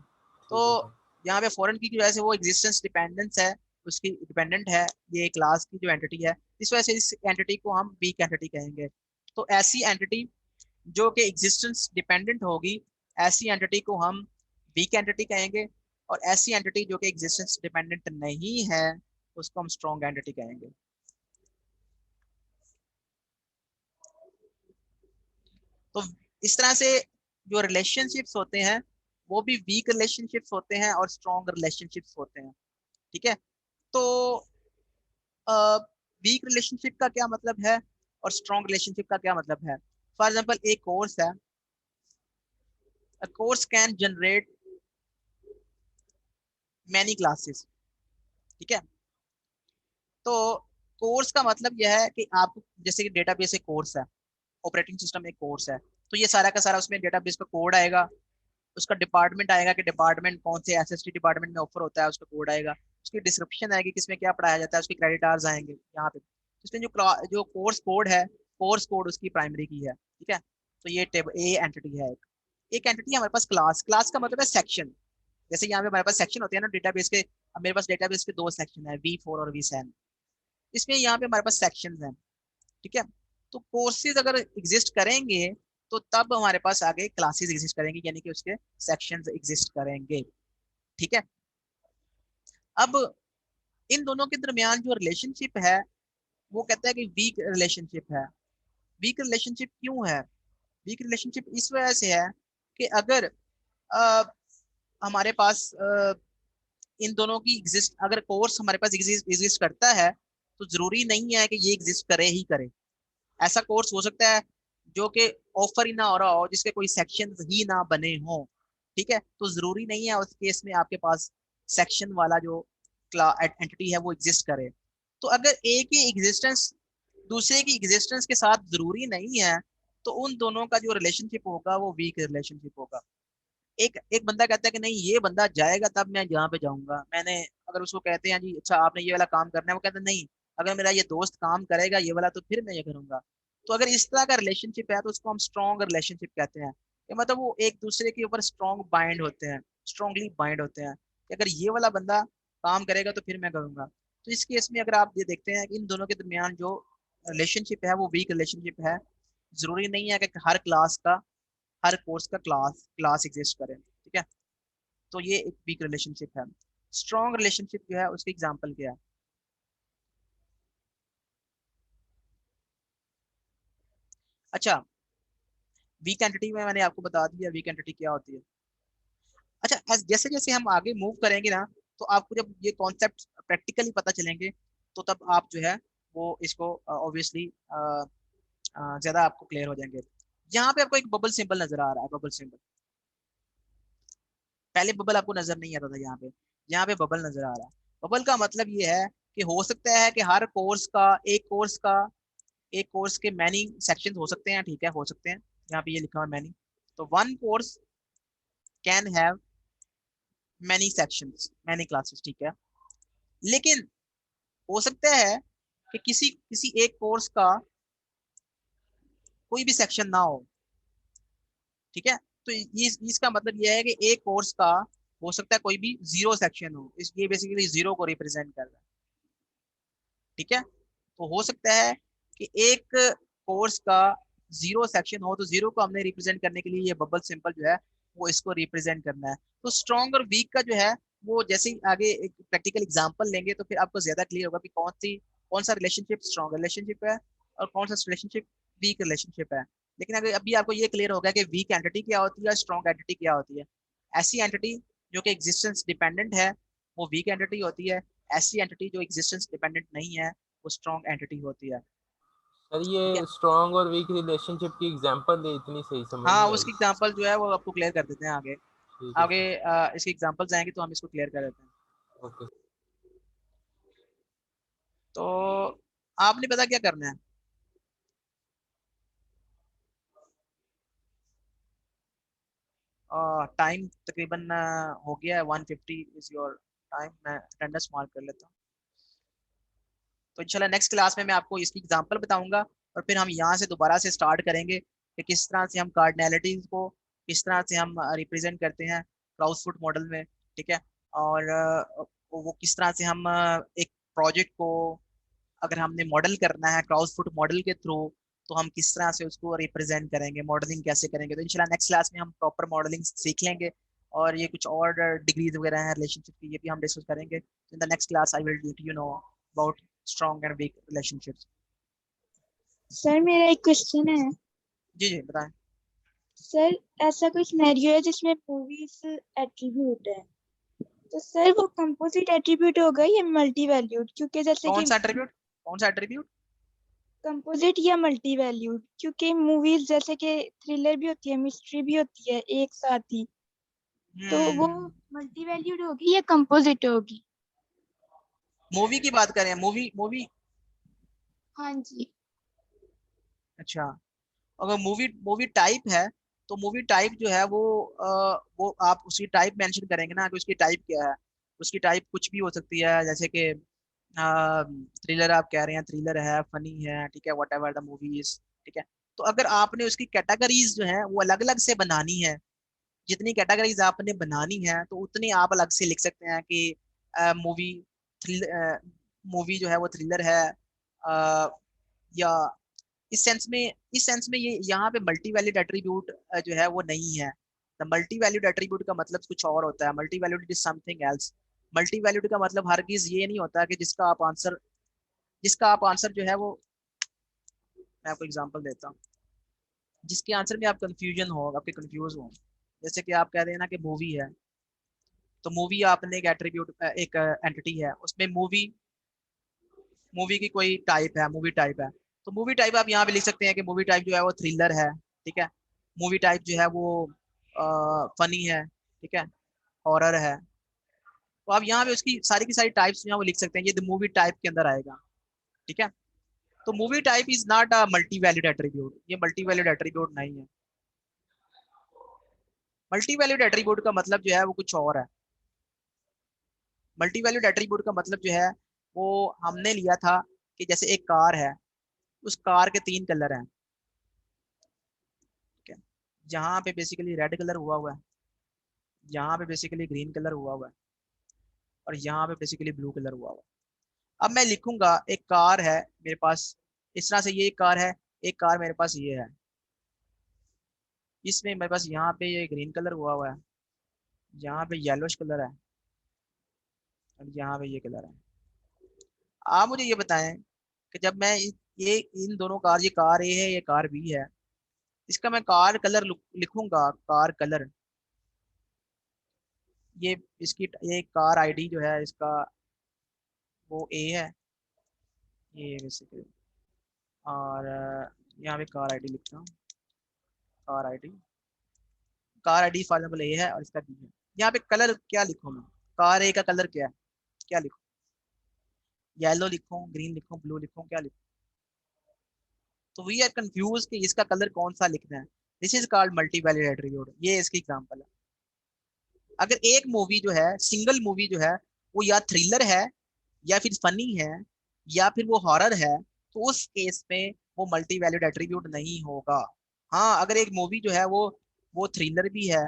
तो ठीक है सर। यहाँ पे फॉरेन की वजह से वो एग्जिस्टेंस डिपेंडेंस है, उसकी डिपेंडेंट है ये क्लास की जो एंटिटी है, इस वजह से इस एंटिटी को हम वीक एंटिटी कहेंगे। तो ऐसी एंटिटी जो कि एग्जिस्टेंस डिपेंडेंट होगी, ऐसी एंटिटी को हम वीक एंटिटी कहेंगे, और ऐसी एंटिटी जो कि एग्जिस्टेंस डिपेंडेंट नहीं है उसको हम स्ट्रॉन्ग एंटिटी कहेंगे। तो इस तरह से जो रिलेशनशिप्स होते हैं वो भी वीक रिलेशनशिप्स होते हैं और स्ट्रॉन्ग रिलेशनशिप्स होते हैं। ठीक है, तो वीक रिलेशनशिप का क्या मतलब है और स्ट्रॉन्ग रिलेशनशिप का क्या मतलब है? फॉर एग्जांपल एक कोर्स है, a course can generate many classes। ठीक है, तो कोर्स का मतलब यह है कि आपको जैसे कि डेटाबेस एक कोर्स है, ऑपरेटिंग सिस्टम एक कोर्स है, तो ये सारा का सारा उसमें डेटाबेस का कोड आएगा, उसका डिपार्टमेंट आएगा कि डिपार्टमेंट कौन से एसएसटी डिपार्टमेंट में ऑफर होता है उसका कोड आएगा, उसकी डिस्क्रिप्शन आएगी किसमें क्या पढ़ाया जाता है, उसके क्रेडिट आवर्स आएंगे यहाँ पे। इसमें जो कोर्स कोड है, कोर्स कोड उसकी प्राइमरी की है। ठीक है, तो ये टेबल ए एंटिटी है। एक एंटिटी हमारे पास क्लास, क्लास का मतलब है सेक्शन। जैसे यहाँ पे हमारे पास सेक्शन होते हैं ना डेटाबेस के, अब मेरे पास डेटाबेस के 2 सेक्शन है, V4 और V7। इसमें यहाँ पे हमारे पास सेक्शन हैं। ठीक है, तो कोर्सेज अगर एग्जिस्ट करेंगे तो तब हमारे पास आगे क्लासेस एग्जिस्ट करेंगी, यानी कि उसके सेक्शंस एग्जिस्ट करेंगे। ठीक है, अब इन दोनों के दरमियान जो रिलेशनशिप है वो कहता है कि वीक रिलेशनशिप है। वीक रिलेशनशिप क्यों है? वीक रिलेशनशिप इस वजह से है कि अगर अ, हमारे पास इन दोनों की एग्जिस्ट, अगर कोर्स हमारे पास एग्जिस्ट करता है तो जरूरी नहीं है कि ये एग्जिस्ट करे ही करे। ऐसा कोर्स हो सकता है जो कि ऑफर ही ना हो रहा हो, जिसके कोई सेक्शन ही ना बने हो। ठीक है, तो जरूरी नहीं है उस केस में आपके पास सेक्शन वाला जो एंटिटी है वो एग्जिस्ट करे। तो अगर एक ही एग्जिस्टेंस दूसरे की एग्जिस्टेंस के साथ जरूरी नहीं है तो उन दोनों का जो रिलेशनशिप होगा वो वीक रिलेशनशिप होगा। एक एक बंदा कहता है कि नहीं ये बंदा जाएगा तब मैं यहाँ पे जाऊंगा, मैंने अगर उसको कहते हैं जी अच्छा आपने ये वाला काम करना है, वो कहता है नहीं अगर मेरा ये दोस्त काम करेगा ये वाला तो फिर मैं ये करूंगा। तो अगर इस तरह का रिलेशनशिप है तो उसको हम स्ट्रॉन्ग रिलेशनशिप कहते हैं, कि मतलब वो एक दूसरे के ऊपर स्ट्रॉन्ग बाइंड होते हैं, स्ट्रॉन्गली बाइंड होते हैं कि अगर ये वाला बंदा काम करेगा तो फिर मैं करूंगा। तो इस केस में अगर आप ये देखते हैं कि इन दोनों के दरमियान जो रिलेशनशिप है वो वीक रिलेशनशिप है। जरूरी नहीं है कि हर क्लास का, हर कोर्स का क्लास क्लास एग्जिस्ट करे। ठीक है, तो ये एक वीक रिलेशनशिप है। स्ट्रॉन्ग रिलेशनशिप जो है उसकी एग्जांपल क्या है? अच्छा, वीक एंटिटी में मैंने आपको बता दिया वीक एंटिटी क्या होती है। अच्छा, जैसे जैसे हम आगे मूव करेंगे ना तो आपको जब ये कॉन्सेप्ट प्रैक्टिकली पता चलेंगे तो तब आप जो है वो इसको ऑब्वियसली ज्यादा आपको क्लियर हो जाएंगे। यहाँ पे आपको एक बबल सिंबल नजर आ रहा है, बबल सिंबल। पहले बबल आपको नजर नहीं आता था, यहाँ पे बबल नजर आ रहा है। बबल का मतलब ये है कि हो सकता है कि हर कोर्स का, एक कोर्स के मैनी सेक्शन हो सकते हैं। ठीक है, हो सकते हैं, यहाँ पे ये लिखा हुआ है मैनी। तो one course can have many sections, many classes. ठीक है, लेकिन हो सकता है कि किसी किसी एक कोर्स का कोई भी सेक्शन ना हो। ठीक है, तो ये इसका मतलब ये है कि एक कोर्स का हो सकता है कोई भी जीरो सेक्शन हो, इस ये बेसिकली जीरो को रिप्रेजेंट कर रहा है। ठीक है, तो हो सकता है कि एक कोर्स का जीरो सेक्शन हो, तो जीरो को हमने रिप्रेजेंट करने के लिए ये बबल सिंबल जो है वो इसको रिप्रेजेंट करना है। तो स्ट्रॉन्ग और वीक का जो है वो जैसे ही आगे एक प्रैक्टिकल एग्जांपल लेंगे तो फिर आपको ज्यादा क्लियर होगा कि कौन सा रिलेशनशिप स्ट्रॉन्ग रिलेशनशिप है और कौन सा रिलेशनशिप वीक रिलेशनशिप है। लेकिन अगर अभी आपको ये क्लियर होगा कि वीक एंटिटी क्या होती है, स्ट्रॉन्ग एंटिटी क्या होती है। ऐसी एंटिटी जो कि एग्जिस्टेंस डिपेंडेंट है वो वीक एंटिटी होती है, ऐसी एंटिटी जो एग्जिस्टेंस डिपेंडेंट नहीं है वो स्ट्रॉन्ग एंटिटी होती है। सर ठीक है, ये स्ट्रॉन्ग और वीक रिलेशनशिप की एग्जांपल दे, इतनी सही समझ हाँ नहीं आई। उसकी एग्जांपल जो है वो आपको क्लियर कर देते हैं आगे। ठीक है आगे सर। इसकी एग्जांपल्स आएंगे तो हम इसको क्लियर कर देते हैं। ओके। तो आपने पता क्या करना है, टाइम तकरीबन हो गया है 150 इज योर टाइम, मैं अटेंडेंस मार्क कर लेता हूँ। तो इंशाल्लाह नेक्स्ट क्लास में मैं आपको इसकी एग्जांपल बताऊंगा और फिर हम यहाँ से दोबारा से स्टार्ट करेंगे कि किस तरह से हम कार्डिनैलिटीज को किस तरह से हम रिप्रेजेंट करते हैं क्राउसफुट मॉडल में, ठीक है। और वो किस तरह से हम एक प्रोजेक्ट को अगर हमने मॉडल करना है क्राउसफुट मॉडल के थ्रू, तो हम किस तरह से उसको रिप्रेजेंट करेंगे, मॉडलिंग कैसे करेंगे। तो इंशाल्लाह नेक्स्ट क्लास में हम प्रॉपर मॉडलिंग सीख लेंगे, और ये कुछ और डिग्रीज वगैरह हैं रिलेशनशिप की, ये भी हम डिस्कस करेंगे। In the next class I will let you know about strong and weak relationships. Sir मेरा एक क्वेश्चन है। जी जी बताएं। सर ऐसा कोई सिनेरियो है जिसमें मूवीज एट्रीब्यूट है, तो सर वो कंपोजिट एट्रीब्यूट होगा या मल्टी वैल्यूड? क्योंकि जैसे कौन कि सा एट्रीब्यूट, कौन सा एट्रीब्यूट? कंपोजिट या मल्टी वैल्यूड, क्योंकि मूवीज जैसे कि थ्रिलर भी होती है, मिस्ट्री भी होती है एक साथ ही, तो वो मल्टी वैल्यूड होगी या कंपोजिट होगी? मूवी की बात करें, मूवी मूवी हाँ जी। अच्छा, अगर मूवी मूवी टाइप है तो मूवी टाइप जो है वो आप उसकी टाइप मेंशन करेंगे ना कि उसकी टाइप क्या है। उसकी टाइप कुछ भी हो सकती है, जैसे कि थ्रिलर आप कह रहे हैं, थ्रिलर है, फनी है, ठीक है, what ever the movie is, ठीक है। तो अगर आपने उसकी कैटेगरीज जो है वो अलग अलग से बनानी है, जितनी कैटेगरीज आपने बनानी है तो उतनी आप अलग से लिख सकते हैं कि मूवी मूवी जो है वो थ्रिलर है, या इस सेंस में ये यहाँ पे मल्टी वैल्यूड एट्रीब्यूट जो है वो नहीं है। द मल्टी वैल्यूड एट्रीब्यूट का मतलब कुछ और होता है, multi valued is something else. Multi valued का मतलब हरगिज ये नहीं होता कि जिसका आप आंसर जो है वो, मैं आपको एग्जांपल देता हूँ, जिसके आंसर में आप कंफ्यूजन हो, आपके कंफ्यूज हो। जैसे कि आप कह रहे हैं ना कि मूवी है, तो मूवी आपने एक एट्रीब्यूट, एक एंटिटी है, उसमें मूवी मूवी की कोई टाइप है, मूवी टाइप है, तो मूवी टाइप आप यहाँ पे लिख सकते हैं कि मूवी टाइप जो है वो थ्रिलर है, ठीक है। मूवी टाइप जो है वो फनी है, ठीक है, हॉरर है। तो आप यहाँ पे उसकी सारी की सारी टाइप्स जो है वो लिख सकते हैं, ये मूवी टाइप के अंदर आएगा, ठीक है। तो movie type is not a multi valued attribute, ये मल्टी वैल्यूड एट्रीब्यूट नहीं है। मल्टी वैल्यूड एट्रीब्यूट का मतलब जो है वो कुछ और है। मल्टी वैल्यूड एट्रीब्यूट का मतलब जो है वो हमने लिया था कि जैसे एक कार है, उस कार के 3 कलर हैं, ठीक है। जहाँ पे बेसिकली रेड कलर हुआ है, यहाँ पे बेसिकली ग्रीन कलर हुआ है, और यहाँ पे बेसिकली ब्लू कलर हुआ है। अब मैं लिखूंगा एक कार है मेरे पास, इस तरह से ये एक कार है, एक कार मेरे पास ये है, इसमें मेरे पास यहाँ पे ये ग्रीन कलर हुआ है, यहाँ पे येलोश कलर है, और यहाँ पे ये कलर है। आप मुझे ये बताएं कि जब मैं ये इन दोनों कार, ये कार ए है, ये कार बी है, इसका मैं कार कलर लिखूंगा, कार कलर, ये इसकी ये कार आईडी जो है इसका वो ए है, ये बेसिकली, और यहाँ पे कार आईडी लिखता हूँ, कार आईडी फॉर एग्जाम्पल ए है और इसका बी है। यहाँ पे कलर क्या लिखूँ मैं, कार ए का कलर क्या है, क्या लिखूँ, येलो लिखूँ, ग्रीन लिखूँ, ब्लू लिखूँ, क्या लिखूँ? तो वी आर कंफ्यूज कि इसका कलर कौन सा लिखना है। This is called multi valued attribute, ये इसकी एग्जांपल है। अगर एक मूवी जो है, सिंगल मूवी जो है वो या थ्रिलर है, या फिर फनी है, या फिर वो हॉरर है, तो उस केस में वो मल्टी वैल्यूड एट्रीब्यूट नहीं होगा। हाँ, अगर एक मूवी जो है वो थ्रिलर भी है,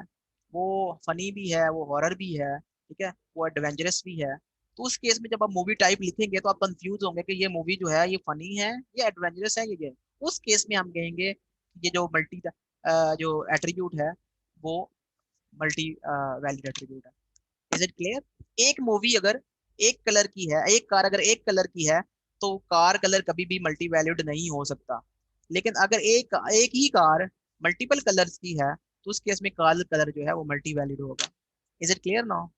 वो फनी भी है, वो हॉरर भी है, ठीक है, वो एडवेंचरस भी है, तो उस केस में जब आप मूवी टाइप लिखेंगे तो आप कंफ्यूज होंगे कि ये मूवी जो है ये फनी है, ये एडवेंचरस है, ये उस केस में हम कहेंगे ये जो जो एट्रीब्यूट है वो मल्टी वैल्यूड एट्रीब्यूट है। Is it clear? एक मूवी अगर एक कलर की है, एक कार अगर एक कलर की है, तो कार कलर कभी भी मल्टी वैल्यूड नहीं हो सकता। लेकिन अगर एक एक ही कार मल्टीपल कलर्स की है, तो उस केस में कार कलर जो है वो मल्टी वैल्यूड होगा। Is it clear now?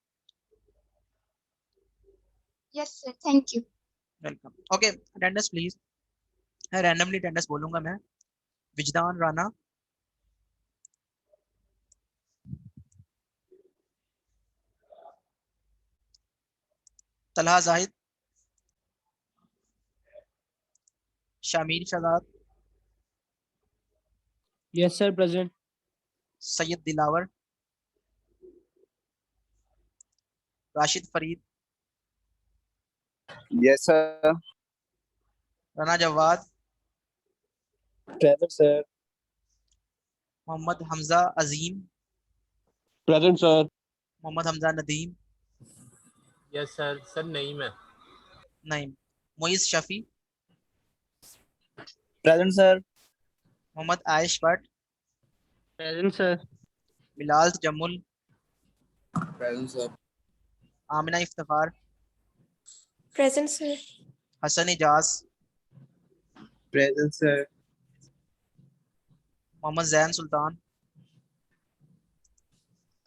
Yes sir, thank you. Welcome. Okay, attendance please. Randomly attendance बोलूंगा मैं। Wijdan Rana, Talha Zahid, Shamir Shahzad, yes sir present. Syed Dilawar, Rashid Farid, yes sir. Rana Jawad, Present, sir. Mohammad Hamza Azeem, Present, sir. Mohammad Hamza Nadeem, yes sir, sir नहीं मैं। Naeem, Moiz Shafi, Present, sir. Mohammad Ayesh Bhatt, Present, sir. Bilal Jamul, Present, sir. Amina Iftikhar, Present, sir. Hasan Ijaz, Present, sir. Mohammad Zain Sultan,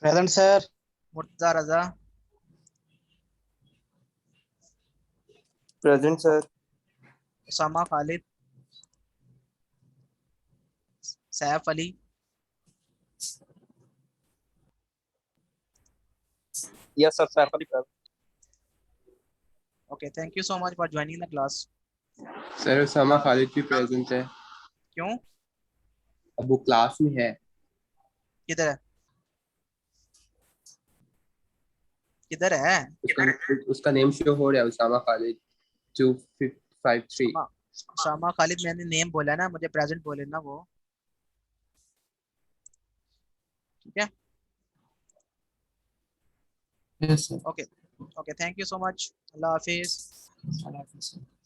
Present, sir. Murtaza Raza, Present, sir. Usama Khalid, Saif Ali, Yes, sir. Faculty present. Okay thank you so much for joining the class. Sir Usama Khalid भी present है। क्यों? अब वो class में है। किधर है? किधर है? उसका नेम शो हो रहा है उसामा खालिद 2553। उसामा खालिद मैंने नेम बोला ना, मुझे प्रेजेंट बोले ना वो, ठीक है? Yes sir. Okay okay thank you so much, अल्लाह हाफिज। अल्लाह हाफिज़।